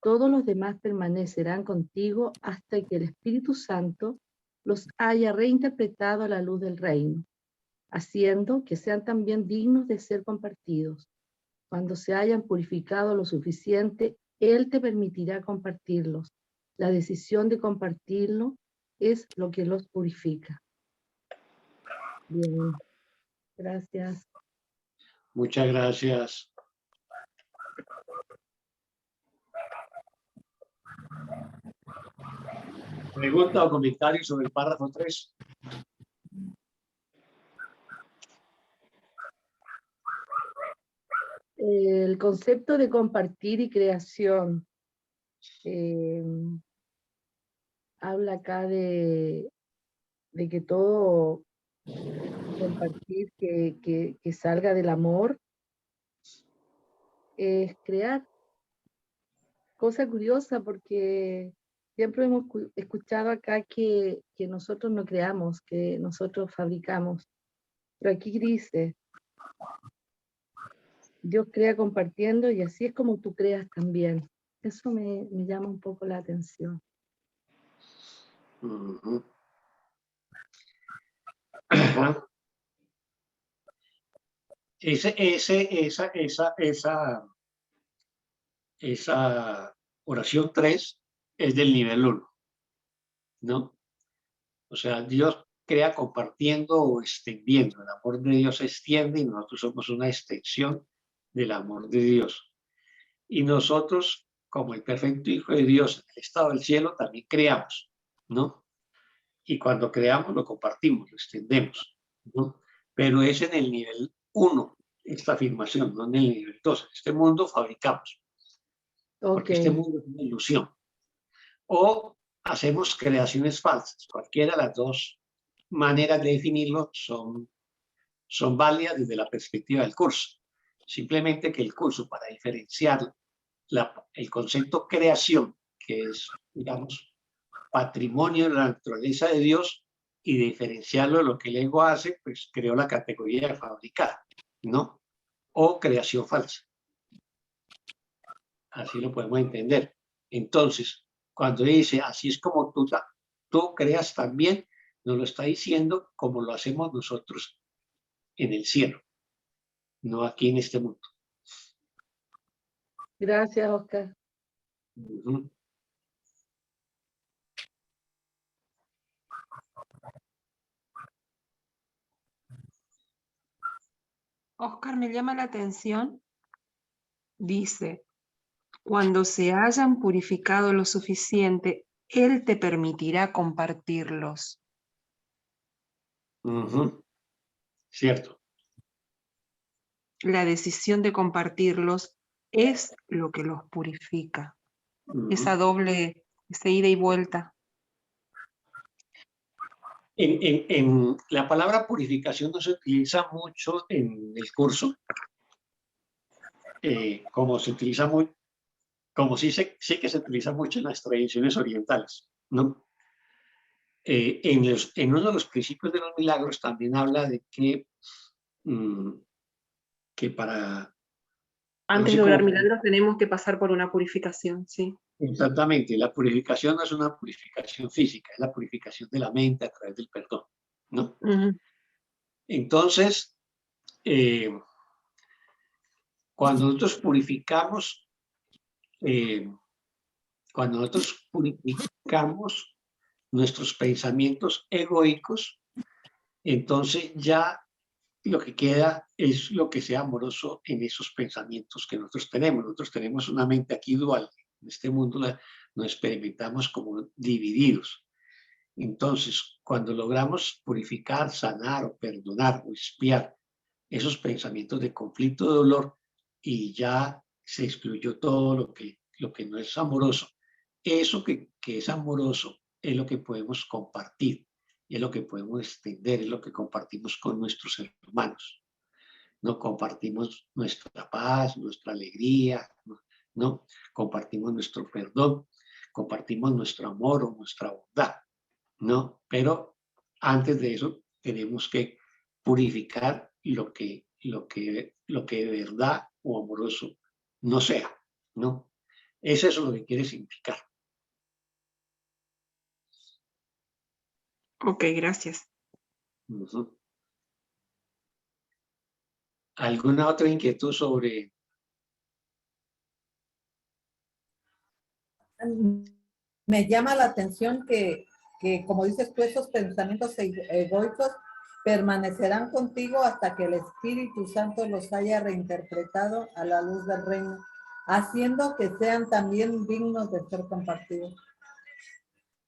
Speaker 5: Todos los demás permanecerán contigo hasta que el Espíritu Santo los haya reinterpretado a la luz del reino, haciendo que sean también dignos de ser compartidos. Cuando se hayan purificado lo suficiente, Él te permitirá compartirlos. La decisión de compartirlo es lo que los purifica. Bien, gracias.
Speaker 1: Muchas gracias. ¿Pregunta o comentario sobre el párrafo 3?
Speaker 5: El concepto de compartir y creación habla acá de que todo compartir que salga del amor es crear. Cosa curiosa porque siempre hemos escuchado acá que nosotros no creamos, que nosotros fabricamos. Pero aquí dice, Dios crea compartiendo y así es como tú creas también. Eso me llama un poco la atención.
Speaker 1: Uh-huh. Ajá. Esa oración 3 es del nivel 1, ¿no? O sea, Dios crea compartiendo o extendiendo. El amor de Dios se extiende y nosotros somos una extensión del amor de Dios. Y nosotros, como el perfecto Hijo de Dios en el estado del cielo, también creamos, ¿no? Y cuando creamos lo compartimos, lo extendemos, ¿no? Pero es en el nivel 1 esta afirmación, no en el nivel 2. En este mundo fabricamos, porque este mundo es una ilusión. O hacemos creaciones falsas. Cualquiera de las dos maneras de definirlo son válidas desde la perspectiva del curso. Simplemente que el curso, para diferenciar el concepto creación, que es, digamos, patrimonio de la naturaleza de Dios, y diferenciarlo de lo que el ego hace, pues creó la categoría de fabricar, ¿no? O creación falsa. Así lo podemos entender. Entonces, cuando dice, así es como tú creas también, nos lo está diciendo como lo hacemos nosotros en el cielo, no aquí en este mundo.
Speaker 5: Gracias, Oscar.
Speaker 1: Uh-huh.
Speaker 4: Oscar, me llama la atención, dice, cuando se hayan purificado lo suficiente, Él te permitirá compartirlos.
Speaker 1: Uh-huh. Cierto.
Speaker 4: La decisión de compartirlos es lo que los purifica.
Speaker 1: Uh-huh.
Speaker 4: Esa ida y vuelta.
Speaker 1: En la palabra purificación no se utiliza mucho en el curso, como se utiliza muy, como sí que se utiliza mucho en las tradiciones orientales, ¿no? En uno de los principios de los milagros también habla de que para...
Speaker 4: Antes de lograr milagros tenemos que pasar por una purificación, sí.
Speaker 1: Exactamente, la purificación no es una purificación física, es la purificación de la mente a través del perdón, ¿no?
Speaker 4: Uh-huh.
Speaker 1: Entonces, cuando nosotros purificamos nuestros pensamientos egoicos, entonces ya lo que queda es lo que sea amoroso en esos pensamientos que nosotros tenemos. Nosotros tenemos una mente aquí dual. En este mundo nos experimentamos como divididos. Entonces, cuando logramos purificar, sanar o perdonar o expiar esos pensamientos de conflicto, de dolor, y ya se excluyó todo lo que no es amoroso, eso que es amoroso es lo que podemos compartir, es lo que podemos extender, es lo que compartimos con nuestros hermanos. No compartimos nuestra paz, nuestra alegría, no compartimos nuestro perdón, compartimos nuestro amor o nuestra bondad, ¿no? Pero antes de eso tenemos que purificar lo que de verdad o amoroso no sea, ¿no? Es eso lo que quiere significar.
Speaker 4: Ok, gracias.
Speaker 1: Uh-huh. ¿Alguna otra inquietud sobre?
Speaker 3: Me llama la atención que como dices tú, esos pensamientos egoicos permanecerán contigo hasta que el Espíritu Santo los haya reinterpretado a la luz del reino, haciendo que sean también dignos de ser compartidos.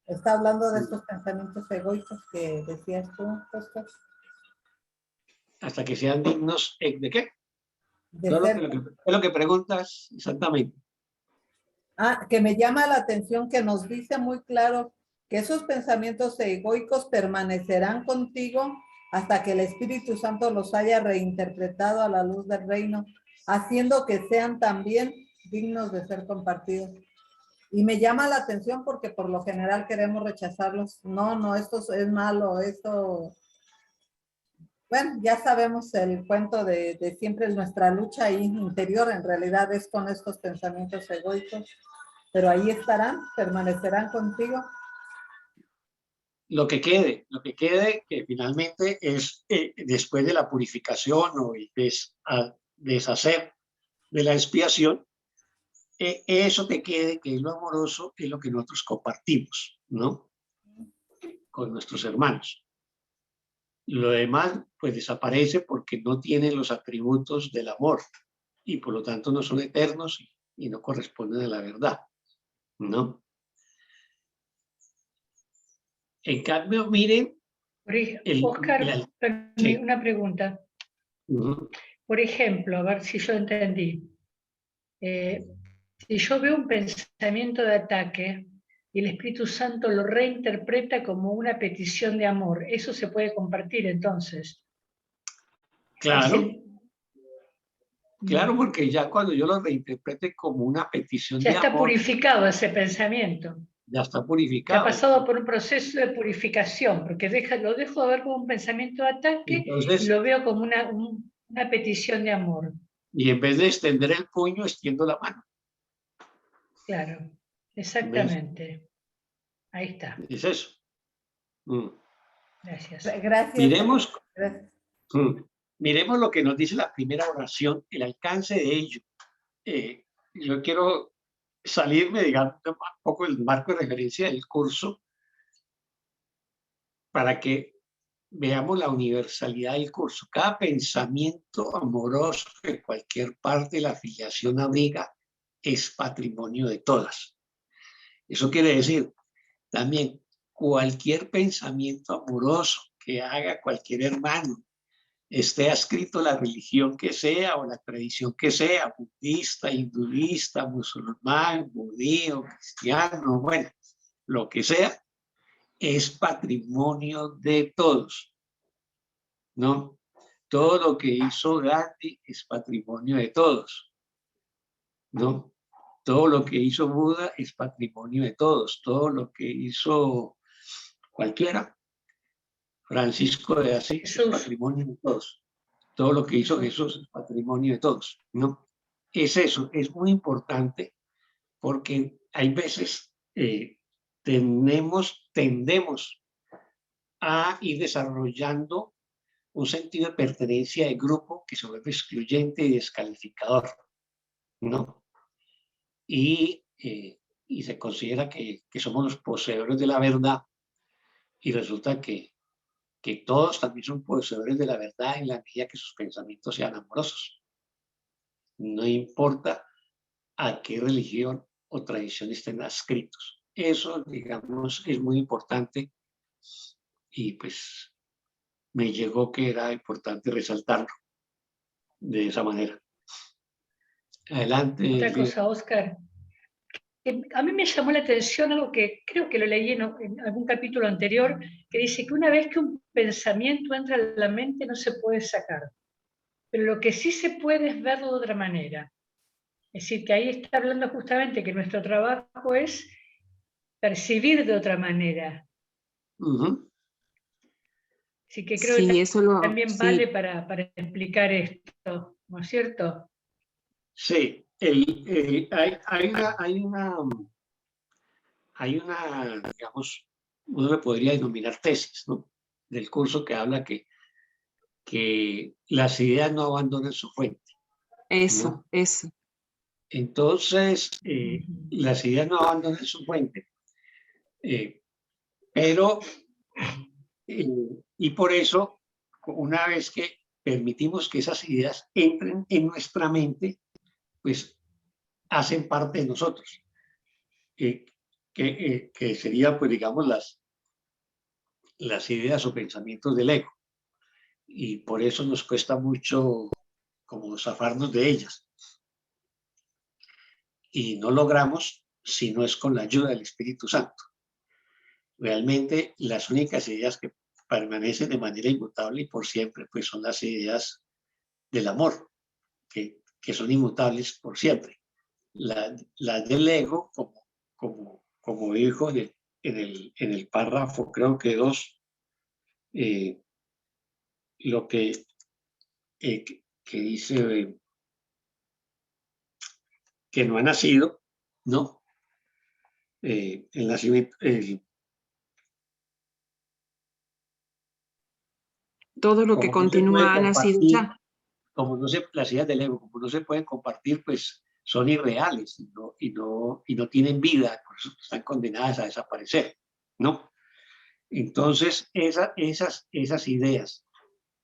Speaker 3: Está hablando de estos pensamientos egoicos que decías tú, Oscar.
Speaker 1: Hasta que sean dignos, ¿de qué?
Speaker 3: De
Speaker 1: No,
Speaker 3: ser...
Speaker 1: es lo que preguntas exactamente.
Speaker 3: Que me llama la atención que nos dice muy claro que esos pensamientos egoicos permanecerán contigo hasta que el Espíritu Santo los haya reinterpretado a la luz del reino, haciendo que sean también dignos de ser compartidos. Y me llama la atención porque por lo general queremos rechazarlos. No, esto es malo, esto... Bueno, ya sabemos el cuento de siempre, nuestra lucha ahí interior en realidad es con estos pensamientos egoicos, pero ahí estarán, permanecerán contigo.
Speaker 1: Lo que quede, que finalmente es después de la purificación o el deshacer de la expiación, eso te quede, que es lo amoroso, es lo que nosotros compartimos, ¿no? Con nuestros hermanos. Lo demás, pues desaparece porque no tienen los atributos del amor y por lo tanto no son eternos y no corresponden a la verdad, ¿no? En cambio, miren...
Speaker 2: Oscar,
Speaker 1: sí.
Speaker 2: una pregunta. Por ejemplo, a ver si yo entendí. Si yo veo un pensamiento de ataque y el Espíritu Santo lo reinterpreta como una petición de amor, ¿eso se puede compartir entonces?
Speaker 1: Claro. Claro, porque ya cuando yo lo reinterprete como una petición de amor...
Speaker 2: Ya está purificado ese pensamiento.
Speaker 1: Ya está purificado.
Speaker 2: Ya ha pasado por un proceso de purificación, porque lo dejo de ver como un pensamiento de ataque. Entonces, y lo veo como una petición de amor.
Speaker 1: Y en vez de extender el puño, extiendo la mano.
Speaker 2: Claro, exactamente. ¿Ves? Ahí está.
Speaker 1: Es eso.
Speaker 2: Gracias.
Speaker 3: Gracias.
Speaker 1: Miremos lo que nos dice la primera oración, el alcance de ello. Yo quiero salirme, digamos, un poco del marco de referencia del curso para que veamos la universalidad del curso. Cada pensamiento amoroso que cualquier parte de la afiliación abriga es patrimonio de todas. Eso quiere decir también cualquier pensamiento amoroso que haga cualquier hermano, esté adscrito a la religión que sea o la tradición que sea, budista, hinduista, musulmán, judío, cristiano, bueno, lo que sea, es patrimonio de todos, ¿no? Todo lo que hizo Gandhi es patrimonio de todos, ¿no? Todo lo que hizo Buda es patrimonio de todos, todo lo que hizo cualquiera, Francisco de Asís, es patrimonio de todos, todo lo que hizo Jesús es patrimonio de todos, ¿no? Es eso, es muy importante porque hay veces tendemos a ir desarrollando un sentido de pertenencia de grupo que se vuelve excluyente y descalificador, ¿no? Y se considera que somos los poseedores de la verdad y resulta que que todos también son poseedores de la verdad en la medida que sus pensamientos sean amorosos. No importa a qué religión o tradición estén adscritos. Eso, digamos, es muy importante y pues me llegó que era importante resaltarlo de esa manera. Adelante,
Speaker 2: Otra
Speaker 1: Lidia.
Speaker 2: cosa, Oscar. A mí me llamó la atención algo que creo que lo leí en algún capítulo anterior, que dice que una vez que un pensamiento entra a la mente no se puede sacar, pero lo que sí se puede es verlo de otra manera. Es decir, que ahí está hablando justamente que nuestro trabajo es percibir de otra manera.
Speaker 1: Uh-huh.
Speaker 2: Así que creo
Speaker 4: Sí,
Speaker 2: que
Speaker 4: eso lo,
Speaker 2: también vale
Speaker 4: sí,
Speaker 2: para explicar esto, ¿no es cierto?
Speaker 1: Sí, hay una, digamos, uno le podría denominar tesis, ¿no? Del curso que habla que las ideas no abandonan su fuente, ¿no?
Speaker 4: eso.
Speaker 1: Entonces, las ideas no abandonan su fuente, pero, y por eso, una vez que permitimos que esas ideas entren en nuestra mente, pues hacen parte de nosotros, que serían, pues digamos, las ideas o pensamientos del ego. Y por eso nos cuesta mucho como zafarnos de ellas. Y no logramos si no es con la ayuda del Espíritu Santo. Realmente las únicas ideas que permanecen de manera inmutable y por siempre, pues son las ideas del amor, que son inmutables por siempre. La del ego, como dijo en el párrafo, creo que 2, lo que dice que no ha nacido, ¿no? El nacimiento,
Speaker 4: Todo lo que
Speaker 1: como no se puede
Speaker 4: continúa ha nacido
Speaker 1: compartir,
Speaker 4: ya.
Speaker 1: las ideas del ego, como no se pueden compartir, pues son irreales y no tienen vida, por eso están condenadas a desaparecer, ¿no? Entonces, esas ideas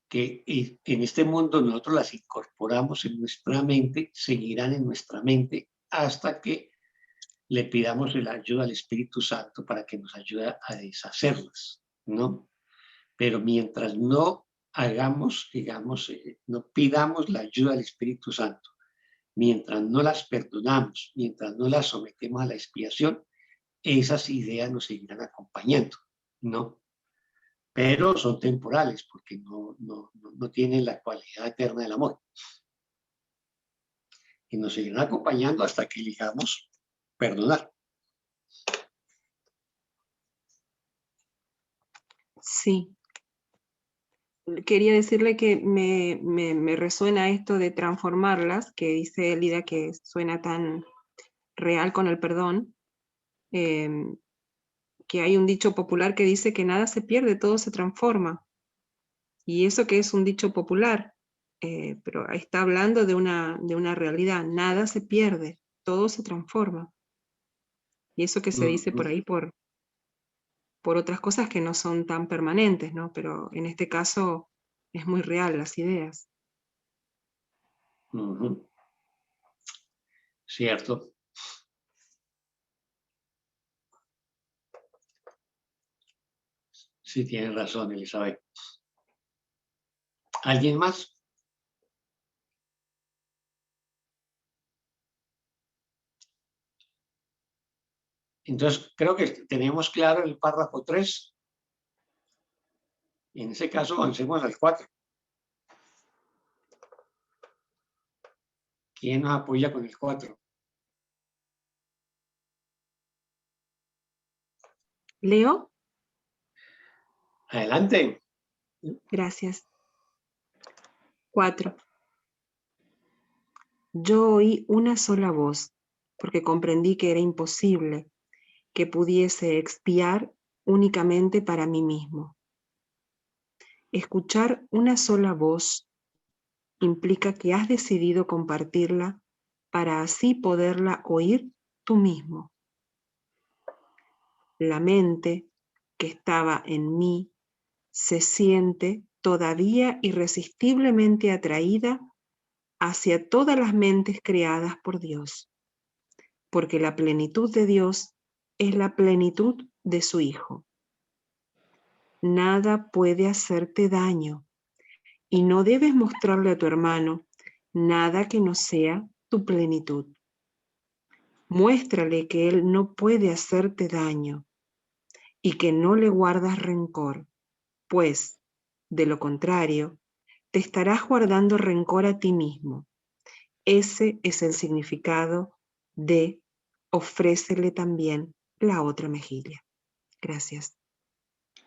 Speaker 1: que en este mundo nosotros las incorporamos en nuestra mente, seguirán en nuestra mente hasta que le pidamos la ayuda al Espíritu Santo para que nos ayude a deshacerlas, ¿no? Pero mientras no hagamos, digamos, no pidamos la ayuda del Espíritu Santo, mientras no las perdonamos, mientras no las sometemos a la expiación, esas ideas nos seguirán acompañando, ¿no? Pero son temporales porque no tienen la cualidad eterna del amor. Y nos seguirán acompañando hasta que elijamos perdonar.
Speaker 4: Sí. Quería decirle que me resuena esto de transformarlas, que dice Elida que suena tan real con el perdón, que hay un dicho popular que dice que nada se pierde, todo se transforma. Y eso que es un dicho popular, pero está hablando de una realidad, nada se pierde, todo se transforma. Y eso que se dice por ahí por otras cosas que no son tan permanentes, ¿no? Pero en este caso es muy real las ideas.
Speaker 1: Uh-huh. Cierto. Sí, tienes razón, Elizabeth. ¿Alguien más? Entonces, creo que tenemos claro el párrafo 3. Y en ese caso, avancemos al 4. ¿Quién nos apoya con el 4?
Speaker 4: ¿Leo?
Speaker 1: Adelante.
Speaker 4: Gracias. 4. Yo oí una sola voz, porque comprendí que era imposible que pudiese expiar únicamente para mí mismo. Escuchar una sola voz implica que has decidido compartirla para así poderla oír tú mismo. La mente que estaba en mí se siente todavía irresistiblemente atraída hacia todas las mentes creadas por Dios, porque la plenitud de Dios es la plenitud de su Hijo. Nada puede hacerte daño, y no debes mostrarle a tu hermano nada que no sea tu plenitud. Muéstrale que él no puede hacerte daño y que no le guardas rencor, pues, de lo contrario, te estarás guardando rencor a ti mismo. Ese es el significado de ofrécele también la otra mejilla. Gracias.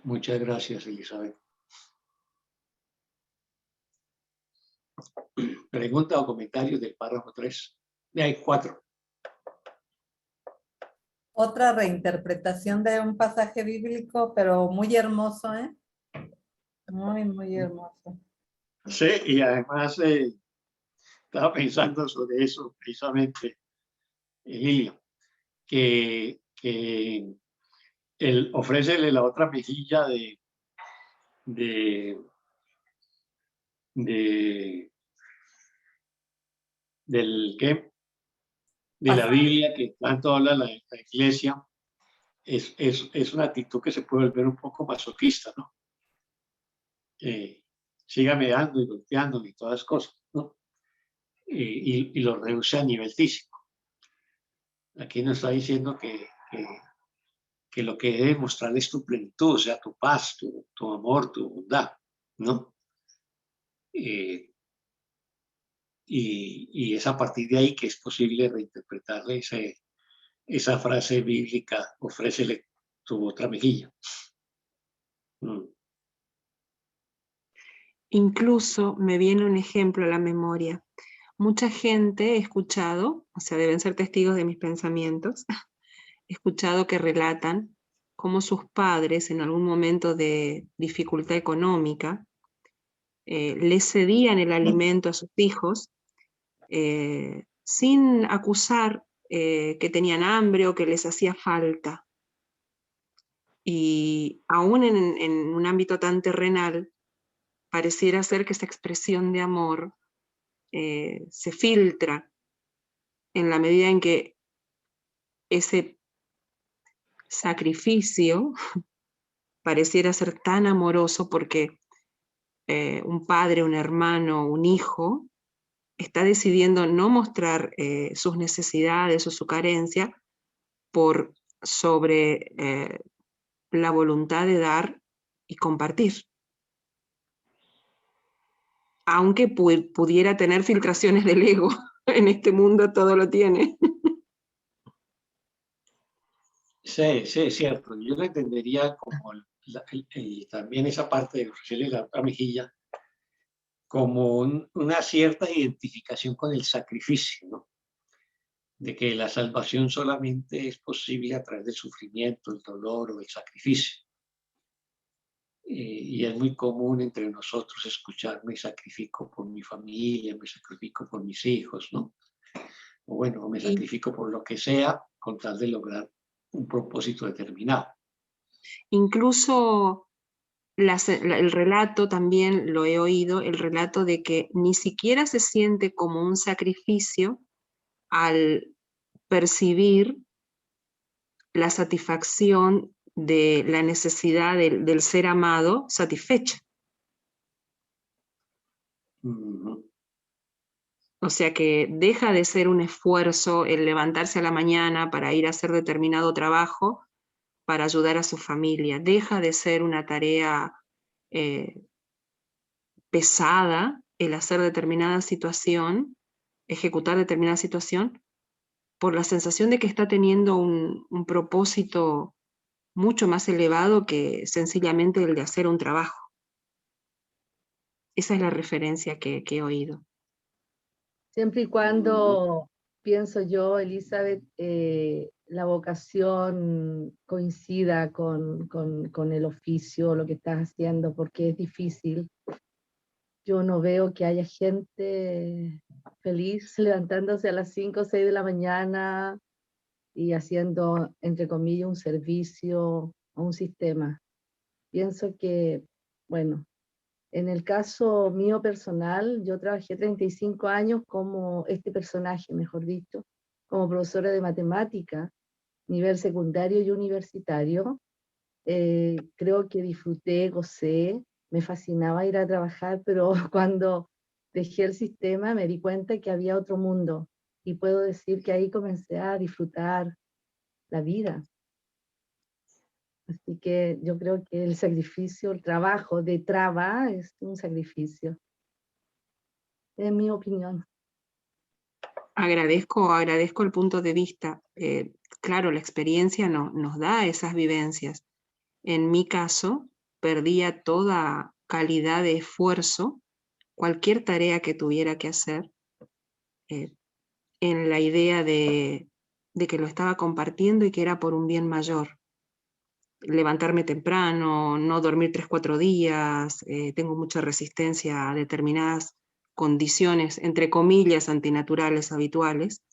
Speaker 1: Muchas gracias, Elizabeth. Pregunta o comentario del párrafo 3. Hay 4.
Speaker 3: Otra reinterpretación de un pasaje bíblico, pero muy hermoso, ¿eh? Muy, muy hermoso.
Speaker 1: Sí, y además estaba pensando sobre eso precisamente, Emilio, que el ofrécele la otra mejilla de, del ¿qué? De la Biblia, que tanto habla la iglesia, es una actitud que se puede volver un poco masoquista, ¿no? Sígame dando y golpeándome y todas las cosas, ¿no? Y lo reduce a nivel físico. Aquí nos está diciendo que lo que debe mostrar es tu plenitud, o sea, tu paz, tu amor, tu bondad, ¿no? Y es a partir de ahí que es posible reinterpretarle esa frase bíblica, ofrécele tu otra mejilla.
Speaker 4: Incluso me viene un ejemplo a la memoria. Mucha gente he escuchado, o sea, deben ser testigos de mis pensamientos, he escuchado que relatan cómo sus padres en algún momento de dificultad económica les cedían el alimento a sus hijos sin acusar que tenían hambre o que les hacía falta. Y aún en un ámbito tan terrenal, pareciera ser que esa expresión de amor se filtra en la medida en que ese sacrificio pareciera ser tan amoroso porque un padre, un hermano, un hijo está decidiendo no mostrar sus necesidades o su carencia por sobre la voluntad de dar y compartir. Aunque pudiera tener filtraciones del ego, en este mundo todo lo tiene.
Speaker 1: Sí, sí, es cierto. Yo lo entendería como también esa parte de ofrecerle la otra mejilla como una cierta identificación con el sacrificio, ¿no? De que la salvación solamente es posible a través del sufrimiento, el dolor o el sacrificio. Y es muy común entre nosotros escuchar, me sacrifico por mi familia, me sacrifico por mis hijos, ¿no? O bueno, me sacrifico por lo que sea con tal de lograr un propósito determinado.
Speaker 4: Incluso el relato también lo he oído, el relato de que ni siquiera se siente como un sacrificio al percibir la satisfacción de la necesidad del ser amado satisfecha. O sea que deja de ser un esfuerzo el levantarse a la mañana para ir a hacer determinado trabajo para ayudar a su familia. Deja de ser una tarea pesada el hacer determinada situación, ejecutar determinada situación, por la sensación de que está teniendo un propósito mucho más elevado que sencillamente el de hacer un trabajo. Esa es la referencia que he oído.
Speaker 5: Siempre y cuando, pienso yo, Elizabeth, la vocación coincida con el oficio, lo que estás haciendo, porque es difícil. Yo no veo que haya gente feliz levantándose a las 5 o 6 de la mañana y haciendo, entre comillas, un servicio a un sistema. Pienso que Bueno, en el caso mío personal, yo trabajé 35 años como este personaje, mejor dicho, como profesora de matemática, nivel secundario y universitario. Creo que disfruté, gocé, me fascinaba ir a trabajar, pero cuando dejé el sistema me di cuenta que había otro mundo y puedo decir que ahí comencé a disfrutar la vida. Así que yo creo que el sacrificio, el trabajo de traba es un sacrificio, en mi opinión.
Speaker 4: Agradezco el punto de vista. Claro, la experiencia nos da esas vivencias. En mi caso, perdía toda calidad de esfuerzo, cualquier tarea que tuviera que hacer, en la idea de que lo estaba compartiendo y que era por un bien mayor. Levantarme temprano, no dormir 3-4 días, tengo mucha resistencia a determinadas condiciones, entre comillas, antinaturales habituales,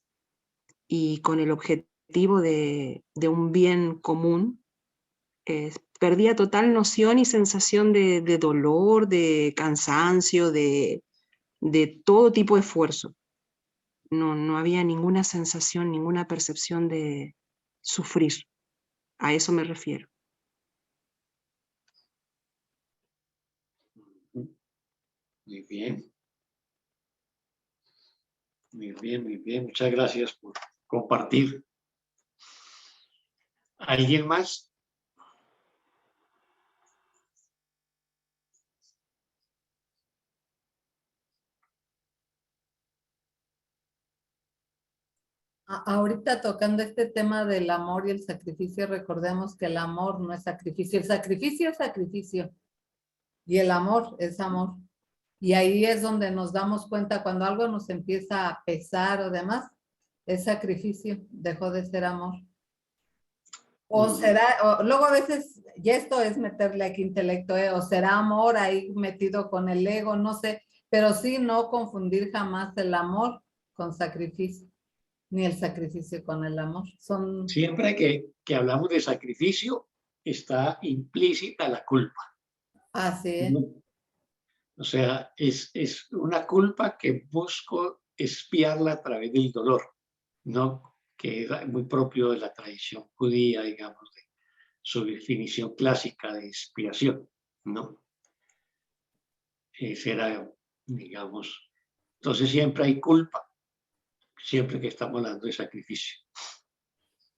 Speaker 4: y con el objetivo de un bien común, perdía total noción y sensación de dolor, de cansancio, de todo tipo de esfuerzo. No había ninguna sensación, ninguna percepción de sufrir. A eso me refiero.
Speaker 1: Muy bien. Muy bien, muy bien. Muchas gracias por compartir. ¿Alguien más?
Speaker 3: Ahorita tocando este tema del amor y el sacrificio, recordemos que el amor no es sacrificio. El sacrificio es sacrificio y el amor es amor. Y ahí es donde nos damos cuenta cuando algo nos empieza a pesar o demás, es sacrificio, dejó de ser amor. O será, luego a veces, y esto es meterle aquí intelecto, o será amor ahí metido con el ego, no sé, pero sí no confundir jamás el amor con sacrificio, ni el sacrificio con el amor. Son...
Speaker 1: Siempre que hablamos de sacrificio, está implícita la culpa.
Speaker 3: Así es.
Speaker 1: ¿No? O sea, es una culpa que busco expiarla a través del dolor, ¿no? Que es muy propio de la tradición judía, digamos, de su definición clásica de expiación, ¿no? Ese era, digamos, entonces siempre hay culpa, siempre que estamos hablando de sacrificio.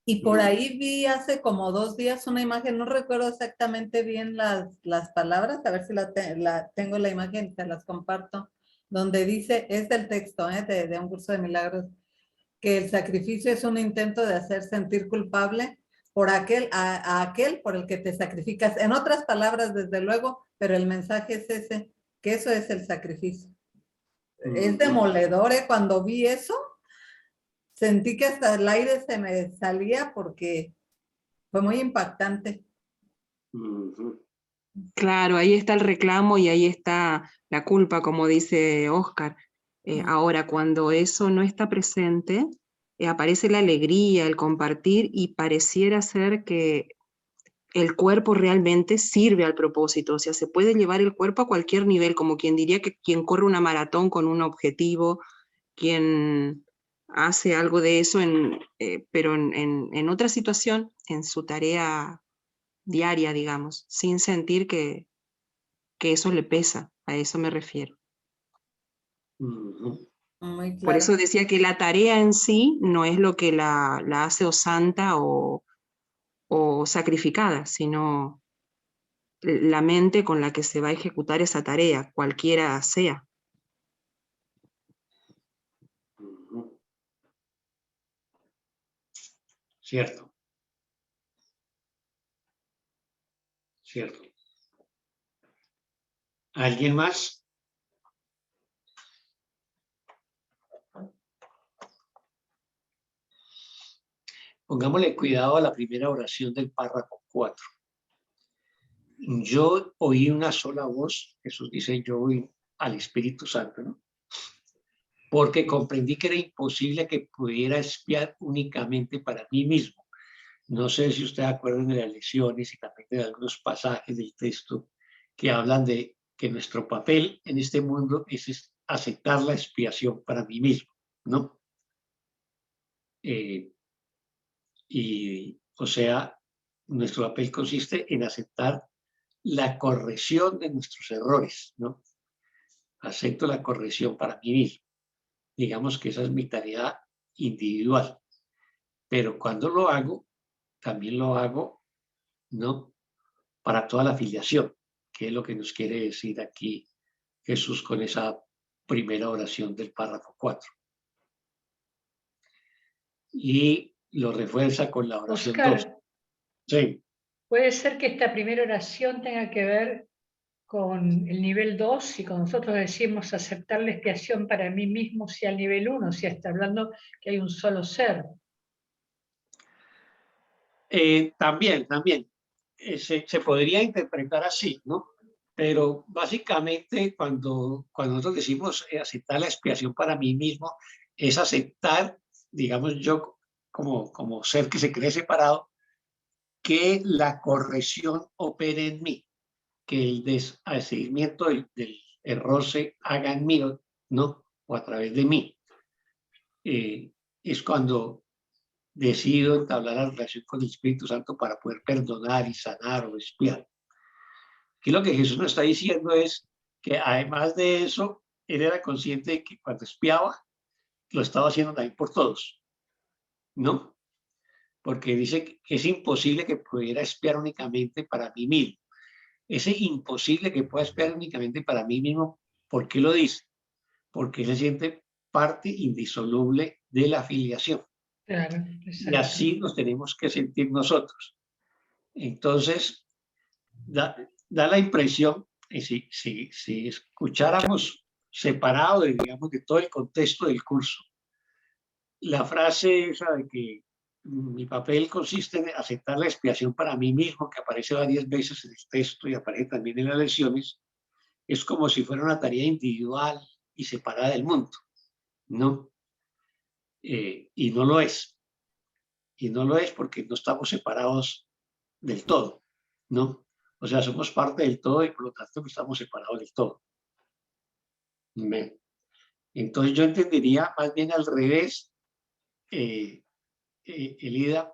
Speaker 3: Y por ahí vi hace como 2 días una imagen, no recuerdo exactamente bien las palabras, a ver si tengo la imagen, te las comparto, donde dice, es del texto de un curso de milagros, que el sacrificio es un intento de hacer sentir culpable por a aquel por el que te sacrificas. En otras palabras, desde luego, pero el mensaje es ese, que eso es el sacrificio. Es demoledor, cuando vi eso, sentí que hasta el aire se me salía porque fue muy impactante.
Speaker 4: Claro, ahí está el reclamo y ahí está la culpa, como dice Oscar. Ahora, cuando eso no está presente, aparece la alegría, el compartir, y pareciera ser que el cuerpo realmente sirve al propósito. O sea, se puede llevar el cuerpo a cualquier nivel, como quien diría que quien corre una maratón con un objetivo, quien hace algo de eso, pero en otra situación, en su tarea diaria, digamos, sin sentir que eso le pesa. A eso me refiero.
Speaker 3: Muy claro.
Speaker 4: Por eso decía que la tarea en sí no es lo que la hace o santa o sacrificada, sino la mente con la que se va a ejecutar esa tarea, cualquiera sea.
Speaker 1: Cierto. Cierto. ¿Alguien más? Pongámosle cuidado a la primera oración del párrafo 4. Yo oí una sola voz, Jesús dice, yo oí al Espíritu Santo, ¿no? Porque comprendí que era imposible que pudiera expiar únicamente para mí mismo. No sé si ustedes acuerdan de las lecciones y también de algunos pasajes del texto que hablan de que nuestro papel en este mundo es aceptar la expiación para mí mismo, ¿no? O sea, nuestro papel consiste en aceptar la corrección de nuestros errores, ¿no? Acepto la corrección para mí mismo. Digamos que esa es mi tarea individual. Pero cuando lo hago, también lo hago, ¿no? Para toda la afiliación, que es lo que nos quiere decir aquí Jesús con esa primera oración del párrafo 4. Y lo refuerza con la oración 2.
Speaker 2: Oscar,
Speaker 1: Sí.
Speaker 2: puede ser que esta primera oración tenga que ver con el nivel 2 y cuando nosotros decimos aceptar la expiación para mí mismo sea el nivel 1, si está hablando que hay un solo ser.
Speaker 1: También. Se podría interpretar así, ¿no? Pero básicamente cuando nosotros decimos aceptar la expiación para mí mismo, es aceptar, digamos yo como ser que se cree separado, que la corrección opere en mí, que el deshacermiento del error se haga en mí, ¿no? O a través de mí. Es cuando decido entablar la relación con el Espíritu Santo para poder perdonar y sanar o expiar. Aquí lo que Jesús nos está diciendo es que además de eso, él era consciente de que cuando expiaba, lo estaba haciendo también por todos, ¿no? Porque dice que es imposible que pudiera expiar únicamente para mí mismo. Ese imposible que pueda expiar únicamente para mí mismo, ¿por qué lo dice? Porque se siente parte indisoluble de la filiación.
Speaker 2: Claro,
Speaker 1: Y así nos tenemos que sentir nosotros. Entonces, da la impresión, si escucháramos separado, digamos, de todo el contexto del curso, la frase esa de que mi papel consiste en aceptar la expiación para mí mismo, que aparece varias veces en el texto y aparece también en las lecciones, es como si fuera una tarea individual y separada del mundo, ¿no? Y no lo es. Y no lo es porque no estamos separados del todo, ¿no? O sea, somos parte del todo y por lo tanto no estamos separados del todo. Entonces yo entendería más bien al revés, Elida,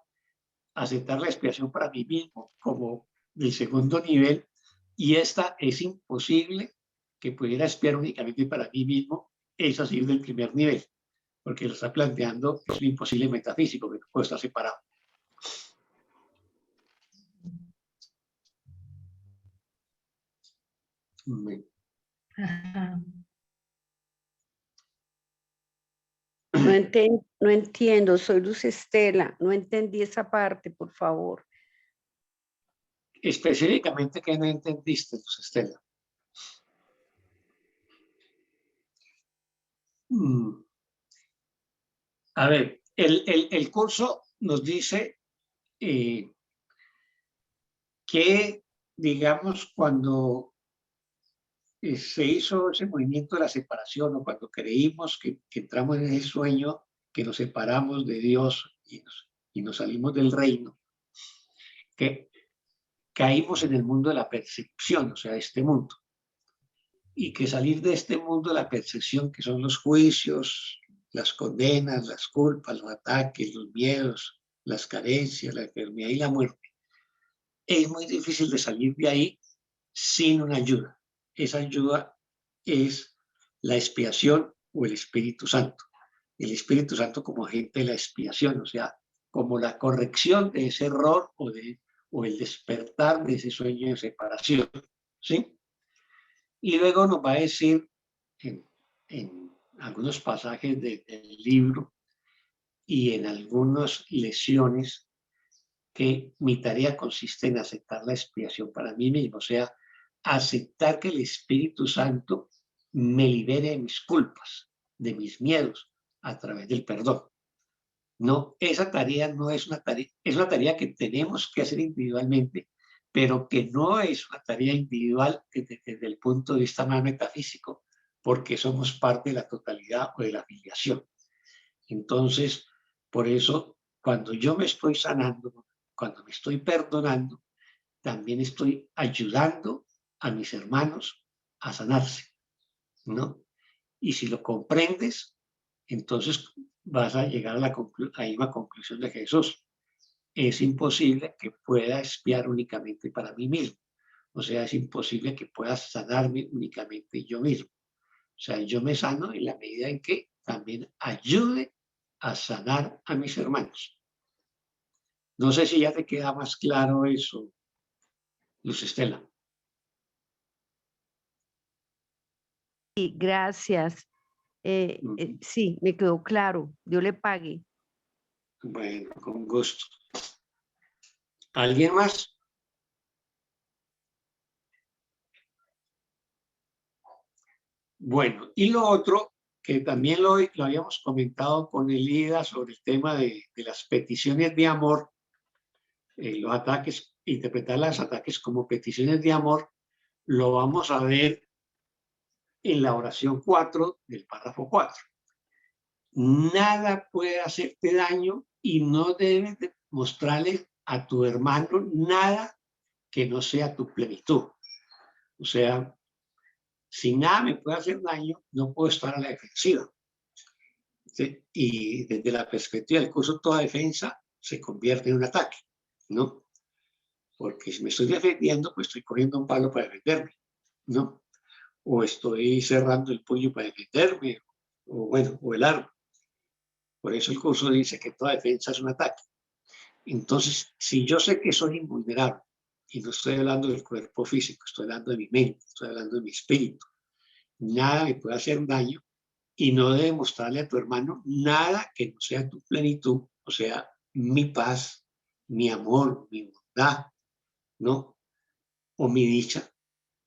Speaker 1: aceptar la expiación para mí mismo como del segundo nivel, y esta es imposible que pudiera expiar únicamente para mí mismo, es así del primer nivel, porque lo está planteando, es un imposible metafísico que no puede estar separado.
Speaker 2: Ajá.
Speaker 6: No entiendo, soy Luz Estela, no entendí esa parte, por favor.
Speaker 1: Específicamente, ¿qué no entendiste, Luz Estela? A ver, el curso nos dice que, digamos, cuando se hizo ese movimiento de la separación o cuando creímos que entramos en ese sueño, que nos separamos de Dios y nos salimos del reino, que caímos en el mundo de la percepción, o sea, este mundo. Y que salir de este mundo de la percepción, que son los juicios, las condenas, las culpas, los ataques, los miedos, las carencias, la enfermedad y la muerte, es muy difícil de salir de ahí sin una ayuda. Esa ayuda es la expiación o el Espíritu Santo. El Espíritu Santo como agente de la expiación, o sea, como la corrección de ese error o el despertar de ese sueño de separación, ¿sí? Y luego nos va a decir en algunos pasajes del libro y en algunas lecciones que mi tarea consiste en aceptar la expiación para mí mismo, o sea, aceptar que el Espíritu Santo me libere de mis culpas, de mis miedos, a través del perdón. No, esa tarea no es una tarea, es una tarea que tenemos que hacer individualmente, pero que no es una tarea individual desde el punto de vista más metafísico, porque somos parte de la totalidad o de la filiación. Entonces, por eso, cuando yo me estoy sanando, cuando me estoy perdonando, también estoy ayudando a mis hermanos a sanarse, ¿no? Y si lo comprendes, entonces vas a llegar a la misma conclusión de Jesús. Es imposible que pueda expiar únicamente para mí mismo. O sea, es imposible que pueda sanarme únicamente yo mismo. O sea, yo me sano en la medida en que también ayude a sanar a mis hermanos. No sé si ya te queda más claro eso, Luz Estela.
Speaker 6: Sí, gracias. Sí, me quedó claro. Dios le pague.
Speaker 1: Bueno, con gusto. ¿Alguien más? Bueno, y lo otro, que también lo habíamos comentado con Elida sobre el tema de las peticiones de amor, los ataques, interpretar los ataques como peticiones de amor, lo vamos a ver en la oración 4 del párrafo 4. Nada puede hacerte daño y no debes mostrarle a tu hermano nada que no sea tu plenitud. O sea, si nada me puede hacer daño, no puedo estar a la defensiva. ¿Sí? Y desde la perspectiva del curso, toda defensa se convierte en un ataque, ¿no? Porque si me estoy defendiendo, pues estoy cogiendo un palo para defenderme, ¿no? O estoy cerrando el puño para defenderme, o bueno, o el arma. Por eso el curso dice que toda defensa es un ataque. Entonces, si yo sé que soy invulnerable, y no estoy hablando del cuerpo físico, estoy hablando de mi mente, estoy hablando de mi espíritu, nada me puede hacer daño y no debe mostrarle a tu hermano nada que no sea tu plenitud, o sea, mi paz, mi amor, mi bondad, ¿no? O mi dicha.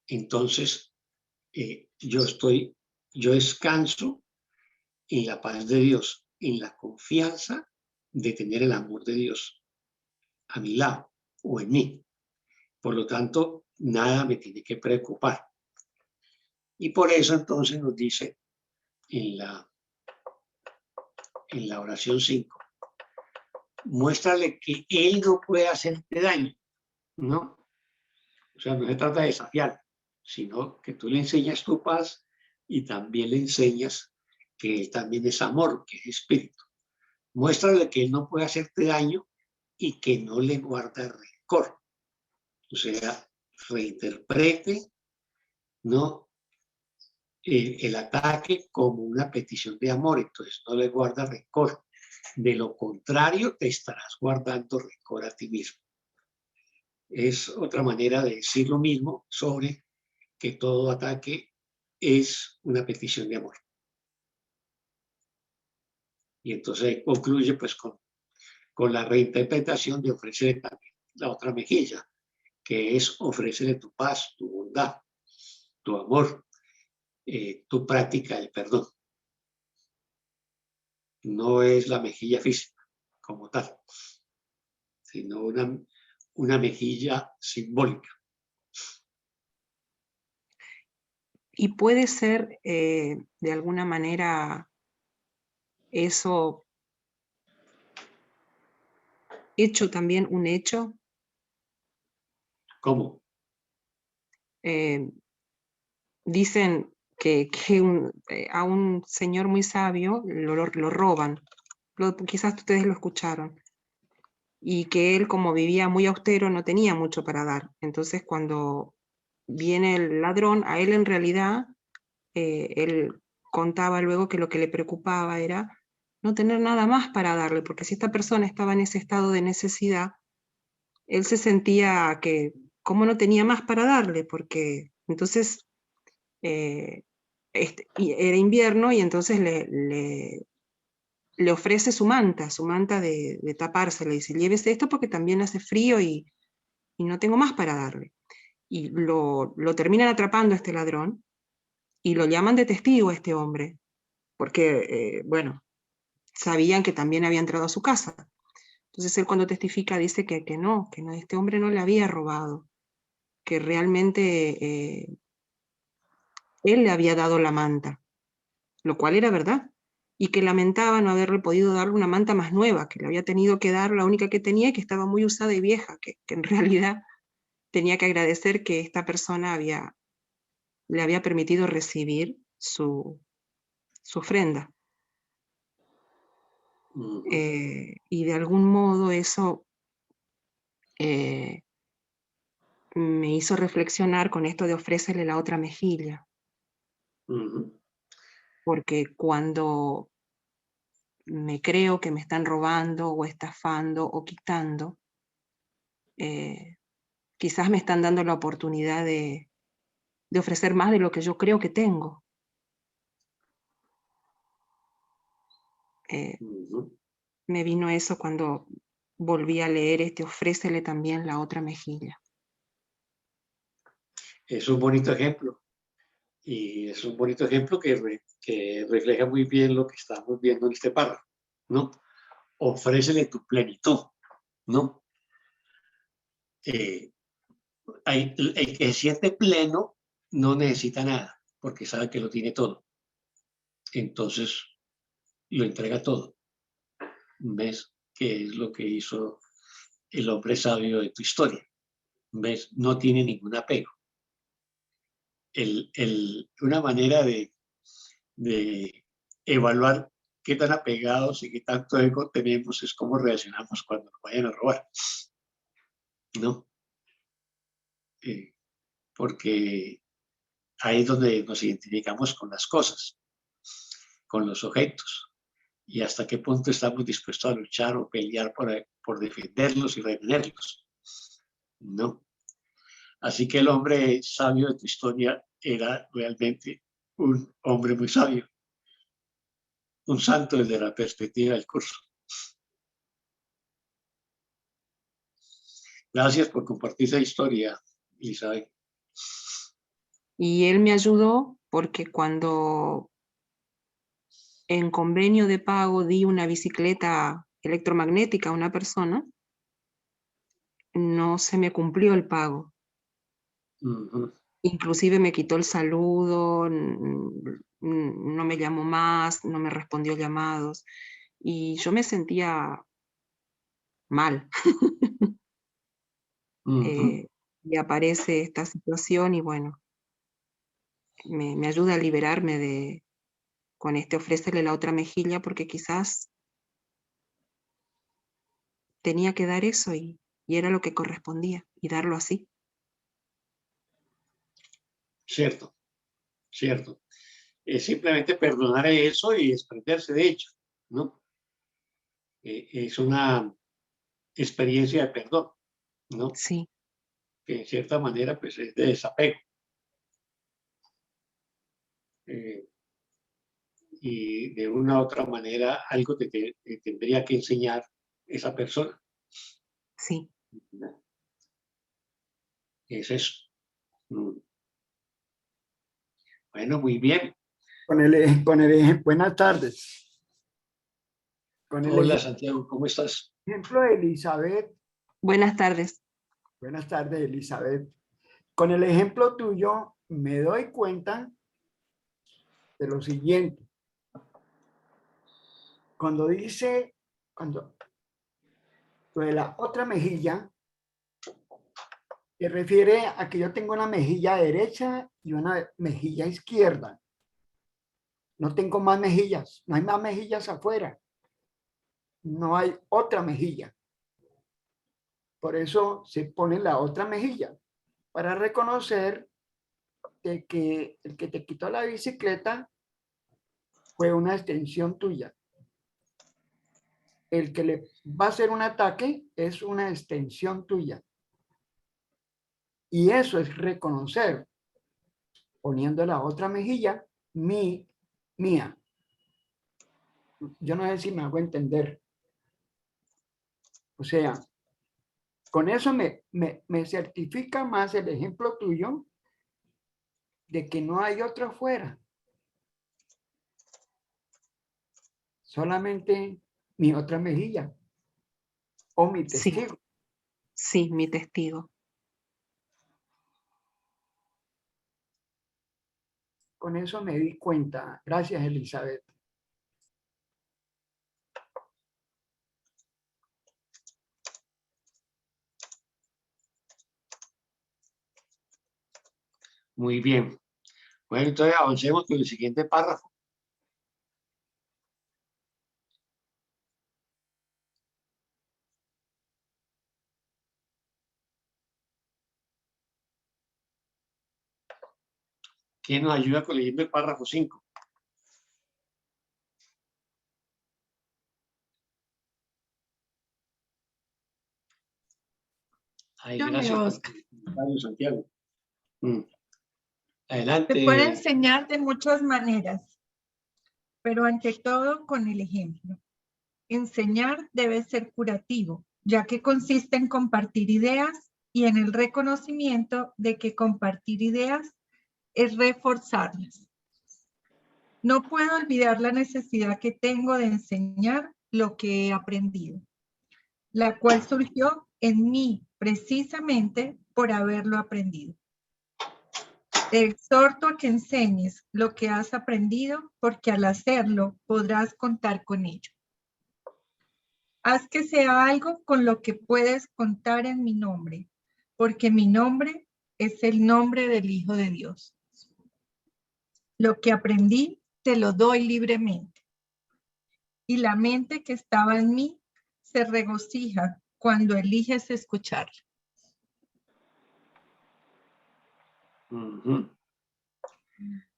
Speaker 1: Entonces, yo descanso en la paz de Dios, en la confianza de tener el amor de Dios a mi lado o en mí. Por lo tanto, nada me tiene que preocupar. Y por eso entonces nos dice en la oración 5, muéstrale que él no puede hacerte daño, ¿no? O sea, no se trata de desafiar, sino que tú le enseñas tu paz y también le enseñas que él también es amor, que es espíritu. Muéstrale que él no puede hacerte daño y que no le guarda rencor. O sea, reinterprete, ¿no? El ataque como una petición de amor, entonces no le guarda rencor. De lo contrario, te estarás guardando rencor a ti mismo. Es otra manera de decir lo mismo sobre que todo ataque es una petición de amor. Y entonces concluye pues con la reinterpretación de ofrecer también la otra mejilla, que es ofrecerle tu paz, tu bondad, tu amor, tu práctica del perdón. No es la mejilla física como tal, sino una mejilla simbólica.
Speaker 4: Y puede ser de alguna manera eso hecho también un hecho.
Speaker 1: ¿Cómo?
Speaker 4: Dicen que a un señor muy sabio lo roban. Quizás ustedes lo escucharon. Y que él, como vivía muy austero, no tenía mucho para dar. Entonces, cuando viene el ladrón, a él en realidad, él contaba luego que lo que le preocupaba era no tener nada más para darle, porque si esta persona estaba en ese estado de necesidad, él se sentía que como no tenía más para darle, porque entonces era invierno y entonces le ofrece su manta de taparse, le dice, llévese esto porque también hace frío y no tengo más para darle. Y lo terminan atrapando a este ladrón y lo llaman de testigo a este hombre, porque, bueno, sabían que también había entrado a su casa. Entonces él cuando testifica dice que no, este hombre no le había robado, que realmente él le había dado la manta, lo cual era verdad, y que lamentaba no haberle podido darle una manta más nueva, que le había tenido que dar la única que tenía y que estaba muy usada y vieja, que en realidad tenía que agradecer que esta persona le había permitido recibir su ofrenda. Y de algún modo eso me hizo reflexionar con esto de ofrécele la otra mejilla. Porque cuando me creo que me están robando o estafando o quitando, quizás me están dando la oportunidad de ofrecer más de lo que yo creo que tengo. Me vino eso cuando volví a leer ofrécele también la otra mejilla.
Speaker 1: Es un bonito ejemplo. Y es un bonito ejemplo que refleja muy bien lo que estamos viendo en este párrafo, ¿no? Ofrécele tu plenitud, ¿no? El que se siente pleno no necesita nada, porque sabe que lo tiene todo. Entonces, lo entrega todo. ¿Ves? Que es lo que hizo el hombre sabio de tu historia. ¿Ves? No tiene ningún apego. Una manera de evaluar qué tan apegados y qué tanto ego tenemos es cómo reaccionamos cuando nos vayan a robar, ¿no? Porque ahí es donde nos identificamos con las cosas, con los objetos, y hasta qué punto estamos dispuestos a luchar o pelear por defenderlos y retenerlos, ¿no? Así que el hombre sabio de tu historia era realmente un hombre muy sabio, un santo desde la perspectiva del curso. Gracias por compartir esa historia, Elizabeth.
Speaker 4: Y él me ayudó porque cuando en convenio de pago di una bicicleta electromagnética a una persona, no se me cumplió el pago. Inclusive me quitó el saludo, no me llamó más, no me respondió llamados. Y yo me sentía mal. Y aparece esta situación y bueno, me ayuda a liberarme con ofrécele la otra mejilla, porque quizás tenía que dar eso y era lo que correspondía, y darlo así.
Speaker 1: Cierto, cierto. Es simplemente perdonar eso y desprenderse de ello, ¿no? Es una experiencia de perdón, ¿no?
Speaker 4: Sí.
Speaker 1: Que en cierta manera pues es de desapego. Y de una u otra manera algo que te tendría que enseñar esa persona.
Speaker 4: Sí.
Speaker 1: Es eso. Bueno, muy bien.
Speaker 7: Buenas tardes.
Speaker 1: Hola, Santiago, ¿cómo estás?
Speaker 7: Ejemplo de Elizabeth.
Speaker 4: Buenas tardes.
Speaker 7: Buenas tardes, Elizabeth. Con el ejemplo tuyo me doy cuenta de lo siguiente. Cuando lo de la otra mejilla, se refiere a que yo tengo una mejilla derecha y una mejilla izquierda. No tengo más mejillas, no hay más mejillas afuera. No hay otra mejilla. Por eso se pone la otra mejilla, para reconocer de que el que te quitó la bicicleta fue una extensión tuya. El que le va a hacer un ataque es una extensión tuya. Y eso es reconocer, poniendo la otra mejilla, mía. Yo no sé si me hago entender. O sea, con eso me certifica más el ejemplo tuyo de que no hay otro afuera. Solamente mi otra mejilla o mi testigo.
Speaker 4: Sí, mi testigo.
Speaker 7: Con eso me di cuenta. Gracias, Elizabeth.
Speaker 1: Muy bien. Bueno, entonces avancemos con el siguiente párrafo. ¿Quién nos ayuda con leyendo el párrafo 5? Ay,
Speaker 8: Yo
Speaker 1: gracias
Speaker 8: leo,
Speaker 1: por
Speaker 8: Oscar.
Speaker 1: el comentario, Santiago.
Speaker 8: Se
Speaker 1: Adelante.
Speaker 8: puede enseñar de muchas maneras, pero ante todo con el ejemplo. Enseñar debe ser curativo, ya que consiste en compartir ideas y en el reconocimiento de que compartir ideas es reforzarlas. No puedo olvidar la necesidad que tengo de enseñar lo que he aprendido, la cual surgió en mí precisamente por haberlo aprendido. Te exhorto a que enseñes lo que has aprendido, porque al hacerlo podrás contar con ello. Haz que sea algo con lo que puedes contar en mi nombre, porque mi nombre es el nombre del Hijo de Dios. Lo que aprendí te lo doy libremente. Y la mente que estaba en mí se regocija cuando eliges escucharla.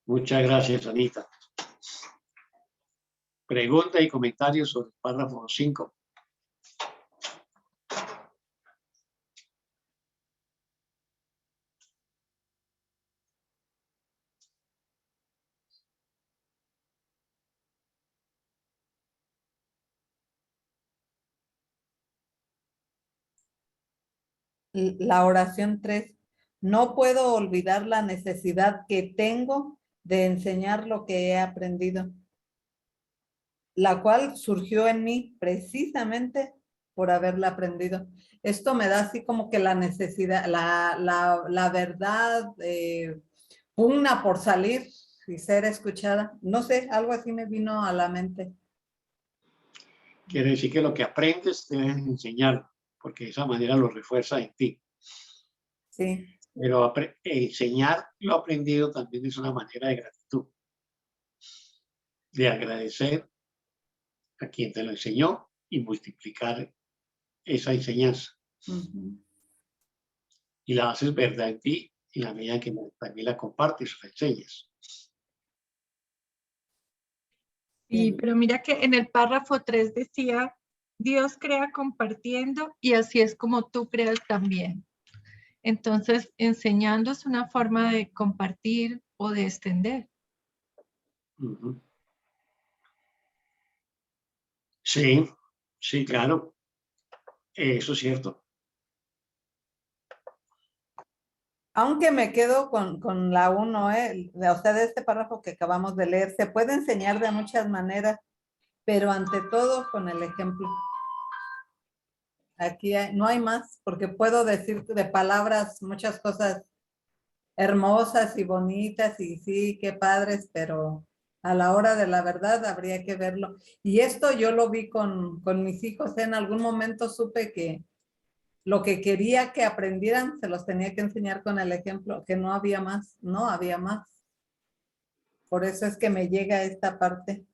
Speaker 1: Muchas gracias, Anita. Pregunta y comentarios sobre el párrafo 5.
Speaker 3: La oración 3. No puedo olvidar la necesidad que tengo de enseñar lo que he aprendido, la cual surgió en mí precisamente por haberla aprendido. Esto me da así como que la necesidad, la verdad, pugna por salir y ser escuchada. No sé, algo así me vino a la mente.
Speaker 1: Quiere decir que lo que aprendes debes enseñarlo, porque de esa manera lo refuerza en ti.
Speaker 3: Sí.
Speaker 1: Pero enseñar lo aprendido también es una manera de gratitud, de agradecer a quien te lo enseñó y multiplicar esa enseñanza. Y la haces verdad en ti y la medida que también la compartes o la enseñas.
Speaker 8: Sí, pero mira que en el párrafo 3 decía, Dios crea compartiendo y así es como tú creas también. Entonces, enseñando es una forma de compartir o de extender.
Speaker 1: Sí, sí, claro. Eso es cierto.
Speaker 3: Aunque me quedo con la 1, o sea, de este párrafo que acabamos de leer, se puede enseñar de muchas maneras, pero ante todo con el ejemplo. Aquí no hay más, porque puedo decir de palabras muchas cosas hermosas y bonitas y sí, qué padres, pero a la hora de la verdad habría que verlo. Y esto yo lo vi con mis hijos. En algún momento supe que lo que quería que aprendieran se los tenía que enseñar con el ejemplo, que no había más, no había más. Por eso es que me llega esta parte.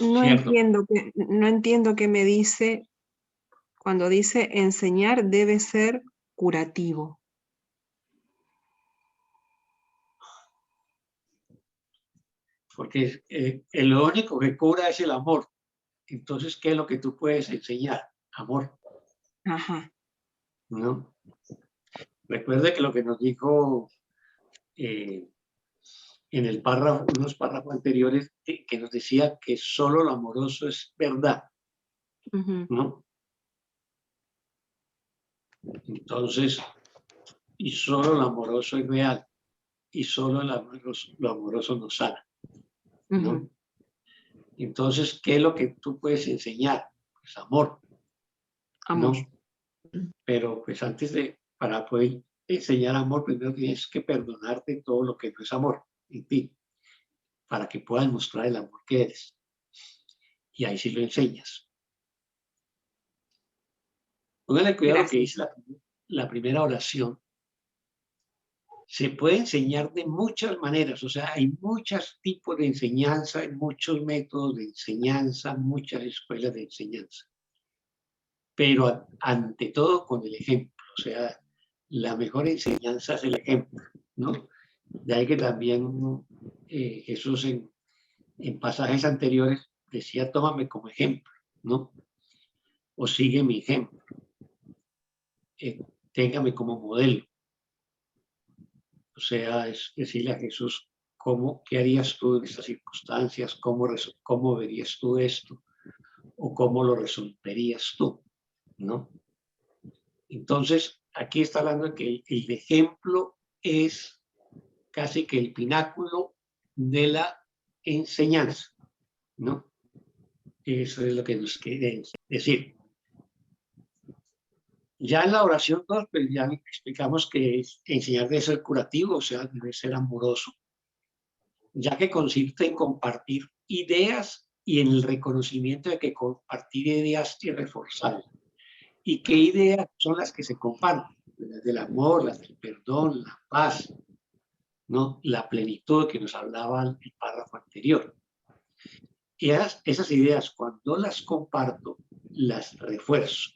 Speaker 4: No entiendo qué me dice cuando dice enseñar debe ser curativo.
Speaker 1: Porque lo único que cura es el amor. Entonces, ¿qué es lo que tú puedes enseñar? Amor.
Speaker 4: Ajá.
Speaker 1: ¿No? Recuerde que lo que nos dijo en el párrafo, unos párrafos anteriores, que nos decía que solo lo amoroso es verdad. ¿No? Entonces, y solo lo amoroso es real. Y solo lo amoroso nos sana. ¿No? Entonces, ¿qué es lo que tú puedes enseñar? Pues amor.
Speaker 4: Amor.
Speaker 1: ¿No? Pero pues para poder enseñar amor, primero tienes que perdonarte todo lo que no es amor en ti, para que puedas mostrar el amor que eres. Y ahí sí lo enseñas. Póngale cuidado
Speaker 4: Gracias.
Speaker 1: que dice la primera oración. Se puede enseñar de muchas maneras, o sea, hay muchos tipos de enseñanza, hay muchos métodos de enseñanza, muchas escuelas de enseñanza. Pero ante todo con el ejemplo, o sea, la mejor enseñanza es el ejemplo, ¿no? De ahí que también Jesús en pasajes anteriores decía, tómame como ejemplo, ¿no? O sigue mi ejemplo, téngame como modelo. O sea, es decirle a Jesús, ¿qué harías tú en estas circunstancias? ¿Cómo verías tú esto? ¿O cómo lo resolverías tú? ¿No? Entonces, aquí está hablando de que el ejemplo es casi que el pináculo de la enseñanza, ¿no? Eso es lo que nos quiere decir. Ya en la oración 2, pues ya explicamos que enseñar debe ser curativo, o sea, debe ser amoroso, ya que consiste en compartir ideas y en el reconocimiento de que compartir ideas y reforzarlas. ¿Y qué ideas son las que se comparten? Las del amor, las del perdón, la paz, ¿no? La plenitud que nos hablaba el párrafo anterior. Y esas ideas, cuando las comparto, las refuerzo,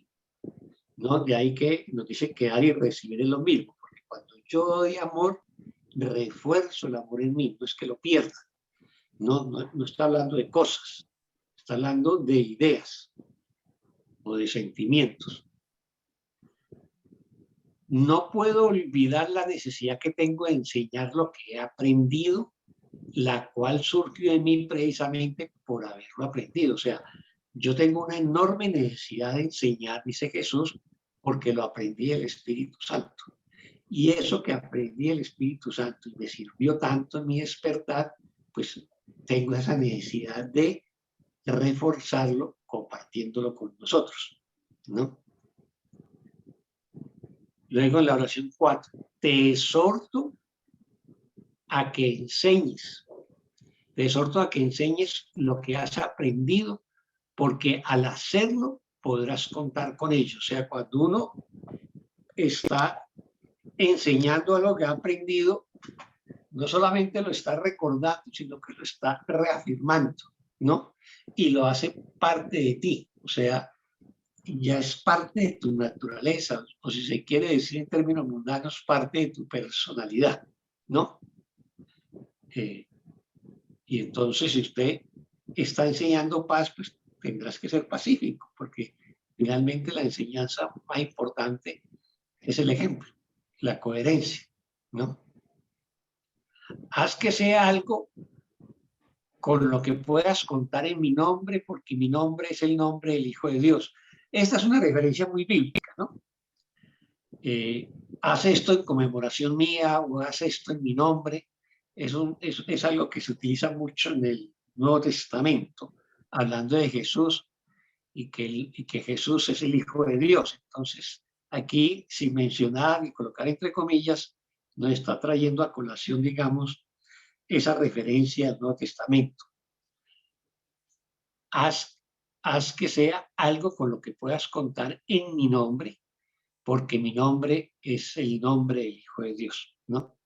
Speaker 1: ¿no? De ahí que nos dice que dar y recibir es lo mismo, porque cuando yo doy amor, refuerzo el amor en mí, no es que lo pierda. No está hablando de cosas, está hablando de ideas o de sentimientos. No puedo olvidar la necesidad que tengo de enseñar lo que he aprendido, la cual surgió en mí precisamente por haberlo aprendido. O sea, yo tengo una enorme necesidad de enseñar, dice Jesús, porque lo aprendí del Espíritu Santo. Y eso que aprendí del Espíritu Santo y me sirvió tanto en mi despertar, pues tengo esa necesidad de reforzarlo compartiéndolo con nosotros, ¿no? Luego en la oración 4, te exhorto a que enseñes. Te exhorto a que enseñes lo que has aprendido, porque al hacerlo podrás contar con ello. O sea, cuando uno está enseñando lo que ha aprendido, no solamente lo está recordando, sino que lo está reafirmando, ¿no? Y lo hace parte de ti. O sea, ya es parte de tu naturaleza, o si se quiere decir en términos mundanos, parte de tu personalidad, ¿no? Y entonces, si usted está enseñando paz, pues tendrás que ser pacífico, porque finalmente la enseñanza más importante es el ejemplo, la coherencia, ¿no? Haz que sea algo con lo que puedas contar en mi nombre, porque mi nombre es el nombre del Hijo de Dios. Esta es una referencia muy bíblica, ¿no? Haz esto en conmemoración mía o haz esto en mi nombre. Es algo que se utiliza mucho en el Nuevo Testamento, hablando de Jesús y que Jesús es el Hijo de Dios. Entonces, aquí, sin mencionar y colocar entre comillas, nos está trayendo a colación, digamos, esa referencia al Nuevo Testamento. Haz que sea algo con lo que puedas contar en mi nombre, porque mi nombre es el nombre del Hijo de Dios, ¿no?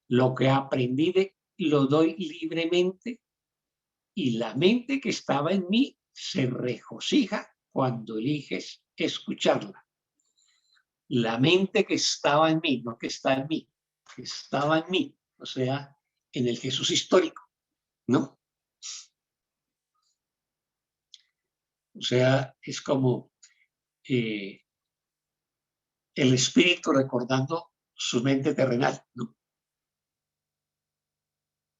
Speaker 1: Lo que aprendí lo doy libremente y la mente que estaba en mí se regocija cuando eliges escucharla. La mente que estaba en mí, no que está en mí, que estaba en mí, o sea, en el Jesús histórico, ¿no? O sea, es como el espíritu recordando su mente terrenal, ¿no?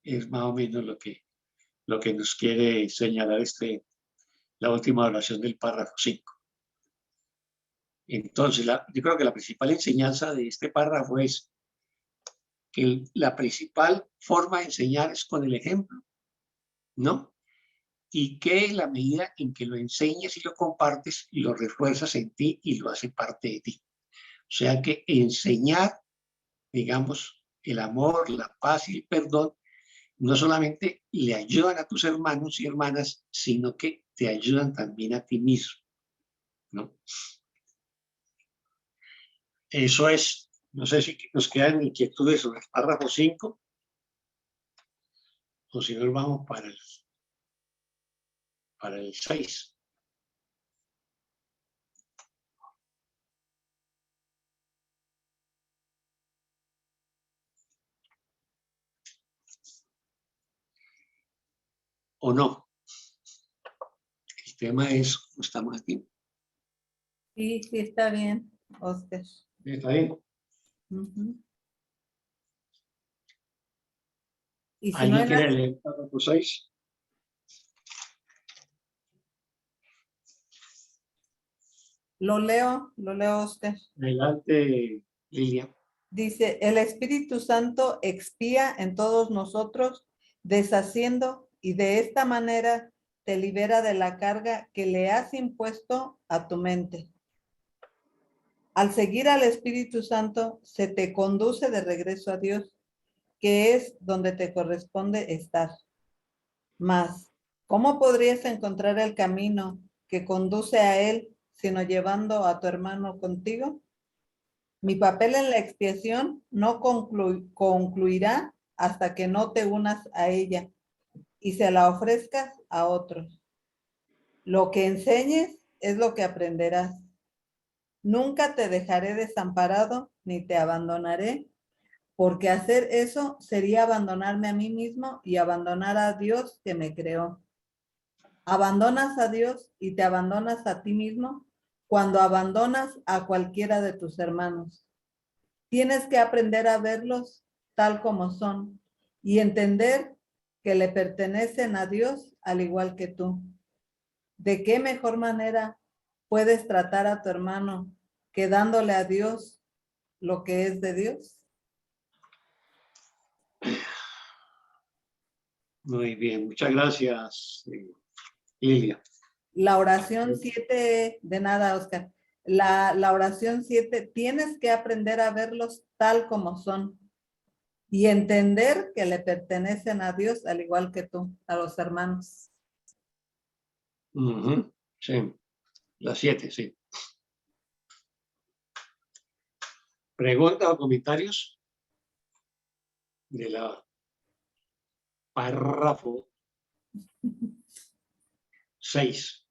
Speaker 1: Es más o menos lo que nos quiere señalar la última oración del párrafo 5. Entonces, yo creo que la principal enseñanza de este párrafo es que la principal forma de enseñar es con el ejemplo, ¿no? Y que en la medida en que lo enseñes y lo compartes, lo refuerzas en ti y lo hace parte de ti. O sea que enseñar, digamos, el amor, la paz y el perdón, no solamente le ayudan a tus hermanos y hermanas, sino que te ayudan también a ti mismo, ¿no? Eso es, no sé si nos quedan inquietudes sobre el párrafo 5 o si nos vamos para el 6. ¿O no? El tema es, ¿cómo estamos aquí?
Speaker 3: Sí, sí, está bien, Oscar.
Speaker 1: ¿Está bien?
Speaker 3: Ujú. Y si no,
Speaker 1: ¿Alguien quiere leer el párrafo 6?
Speaker 3: lo leo, Oscar.
Speaker 1: Adelante, Lilia.
Speaker 3: Dice, el Espíritu Santo expía en todos nosotros, deshaciendo, y de esta manera te libera de la carga que le has impuesto a tu mente. Al seguir al Espíritu Santo, se te conduce de regreso a Dios, que es donde te corresponde estar. Mas, ¿cómo podrías encontrar el camino que conduce a Él, sino llevando a tu hermano contigo? Mi papel en la expiación no concluirá hasta que no te unas a ella y se la ofrezcas a otros. Lo que enseñes es lo que aprenderás. Nunca te dejaré desamparado ni te abandonaré, porque hacer eso sería abandonarme a mí mismo y abandonar a Dios que me creó. Abandonas a Dios y te abandonas a ti mismo cuando abandonas a cualquiera de tus hermanos. Tienes que aprender a verlos tal como son y entender que le pertenecen a Dios al igual que tú. ¿De qué mejor manera puedes tratar a tu hermano que dándole a Dios lo que es de Dios?
Speaker 1: Muy bien, muchas gracias, Lilia.
Speaker 3: La oración 7, de nada, Oscar. La oración 7, tienes que aprender a verlos tal como son y entender que le pertenecen a Dios al igual que tú, a los hermanos.
Speaker 1: Sí, las 7, sí. ¿Preguntas o comentarios de la párrafo 6?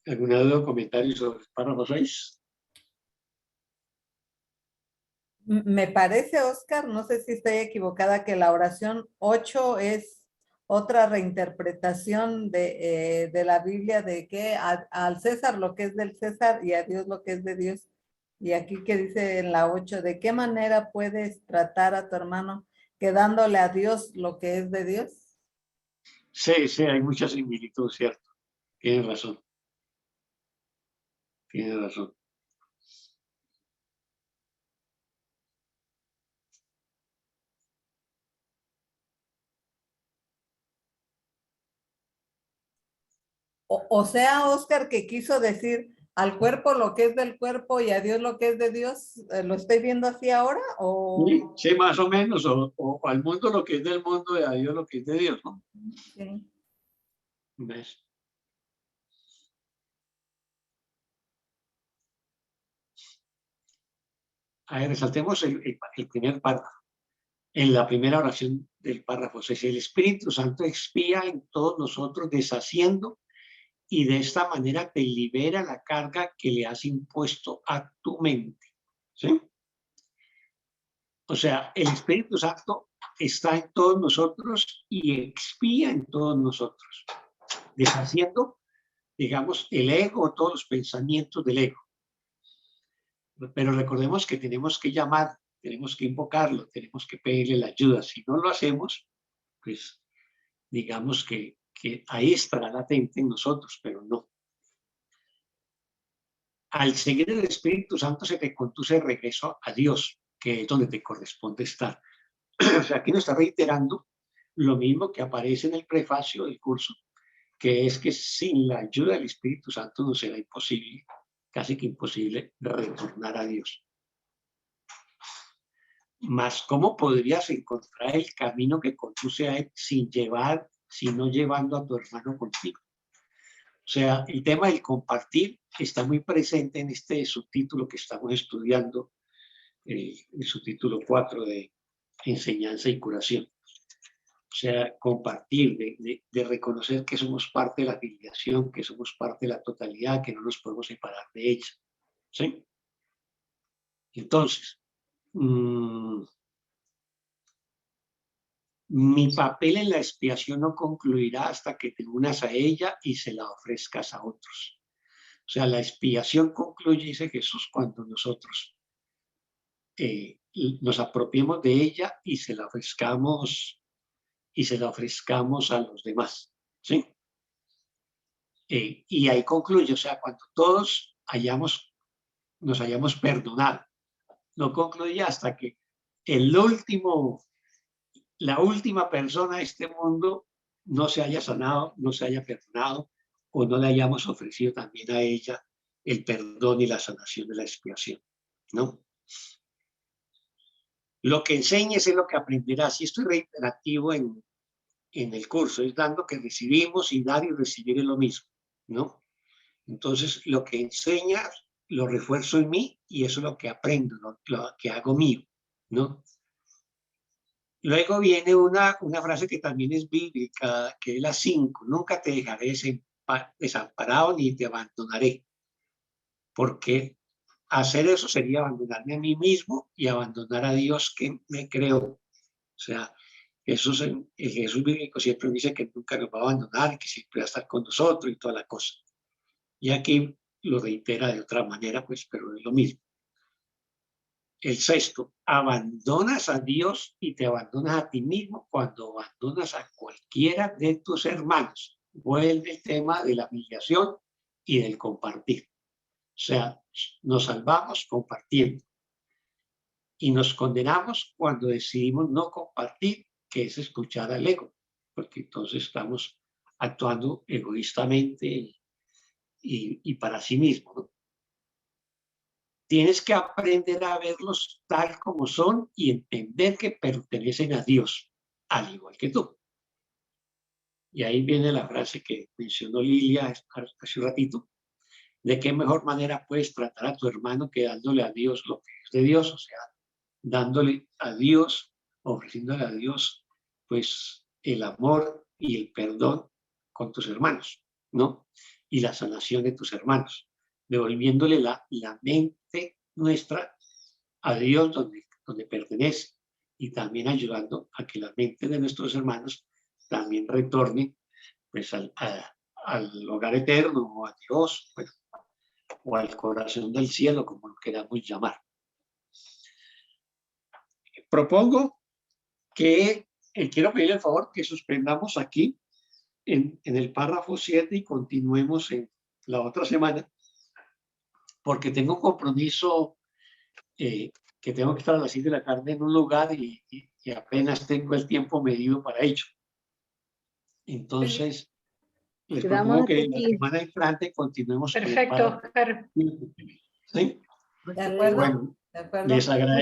Speaker 1: ¿Alguna duda o comentario sobre el párrafo 6?
Speaker 3: Me parece, Oscar, no sé si estoy equivocada, que la oración 8 es otra reinterpretación de la Biblia de que al César lo que es del César y a Dios lo que es de Dios. Y aquí que dice en la 8, ¿de qué manera puedes tratar a tu hermano que dándole a Dios lo que es de Dios?
Speaker 1: Sí, sí, hay mucha similitud, ¿cierto? Tienes razón. Tienes razón.
Speaker 3: O sea, Oscar, que quiso decir al cuerpo lo que es del cuerpo y a Dios lo que es de Dios. ¿Lo estoy viendo así ahora?
Speaker 1: Sí, sí, más o menos, o al mundo lo que es del mundo y a Dios lo que es de Dios, ¿no?
Speaker 3: Sí.
Speaker 1: ¿Ves? A ver, resaltemos el primer párrafo. En la primera oración del párrafo 6, el Espíritu Santo expía en todos nosotros deshaciendo y de esta manera te libera la carga que le has impuesto a tu mente. ¿Sí? O sea, el Espíritu Santo está en todos nosotros y expía en todos nosotros, deshaciendo, digamos, el ego, todos los pensamientos del ego. Pero recordemos que tenemos que llamar, tenemos que invocarlo, tenemos que pedirle la ayuda. Si no lo hacemos, pues digamos que ahí estará latente en nosotros, pero no. Al seguir el Espíritu Santo se te conduce de regreso a Dios, que es donde te corresponde estar. O sea, aquí nos está reiterando lo mismo que aparece en el prefacio del curso, que es que sin la ayuda del Espíritu Santo nos será imposible, casi que imposible, retornar a Dios. Mas ¿cómo podrías encontrar el camino que conduce a él sino llevando a tu hermano contigo? O sea, el tema del compartir está muy presente en este subtítulo que estamos estudiando, el subtítulo 4 de enseñanza y curación. O sea, compartir, de reconocer que somos parte de la filiación, que somos parte de la totalidad, que no nos podemos separar de ella. ¿Sí? Entonces, mi papel en la expiación no concluirá hasta que te unas a ella y se la ofrezcas a otros. O sea, la expiación concluye, dice Jesús, cuando nosotros nos apropiemos de ella y se la ofrezcamos a los demás. ¿Sí? Y ahí concluye, o sea, cuando todos nos hayamos perdonado. No concluye hasta que la última persona de este mundo no se haya sanado, no se haya perdonado, o no le hayamos ofrecido también a ella el perdón y la sanación de la expiación, ¿no? Lo que enseñes es lo que aprenderás. Y esto es reiterativo en el curso, es dando que recibimos, y dar y recibir es lo mismo, ¿no? Entonces, lo que enseñas lo refuerzo en mí y eso es lo que aprendo, lo que hago mío, ¿no? Luego viene una frase que también es bíblica, que es la 5, nunca te dejaré desamparado ni te abandonaré, porque hacer eso sería abandonarme a mí mismo y abandonar a Dios que me creó. O sea, Jesús bíblico siempre dice que nunca nos va a abandonar, que siempre va a estar con nosotros y toda la cosa. Y aquí lo reitera de otra manera, pues, pero es lo mismo. El 6, abandonas a Dios y te abandonas a ti mismo cuando abandonas a cualquiera de tus hermanos. Vuelve el tema de la filiación y del compartir. O sea, nos salvamos compartiendo. Y nos condenamos cuando decidimos no compartir, que es escuchar al ego, porque entonces estamos actuando egoístamente y para sí mismo, ¿no? Tienes que aprender a verlos tal como son y entender que pertenecen a Dios, al igual que tú. Y ahí viene la frase que mencionó Lilia hace un ratito, de qué mejor manera puedes tratar a tu hermano que dándole a Dios lo que es de Dios, o sea, dándole a Dios, ofreciéndole a Dios, pues, el amor y el perdón con tus hermanos, ¿no? Y la sanación de tus hermanos, devolviéndole la mente nuestra a Dios donde pertenece, y también ayudando a que la mente de nuestros hermanos también retorne, pues, al hogar eterno, o a Dios, pues, o al corazón del cielo, como lo queramos llamar. Propongo que quiero pedirle el favor que suspendamos aquí en el párrafo 7 y continuemos en la otra semana, porque tengo un compromiso que tengo que estar a las 6 de la tarde en un lugar y apenas tengo el tiempo medido para ello. Entonces, les propongo que la semana entrante continuemos.
Speaker 2: Perfecto, Oscar.
Speaker 1: ¿Sí?
Speaker 3: De acuerdo.
Speaker 1: Bueno,
Speaker 3: De acuerdo.
Speaker 1: les agradezco.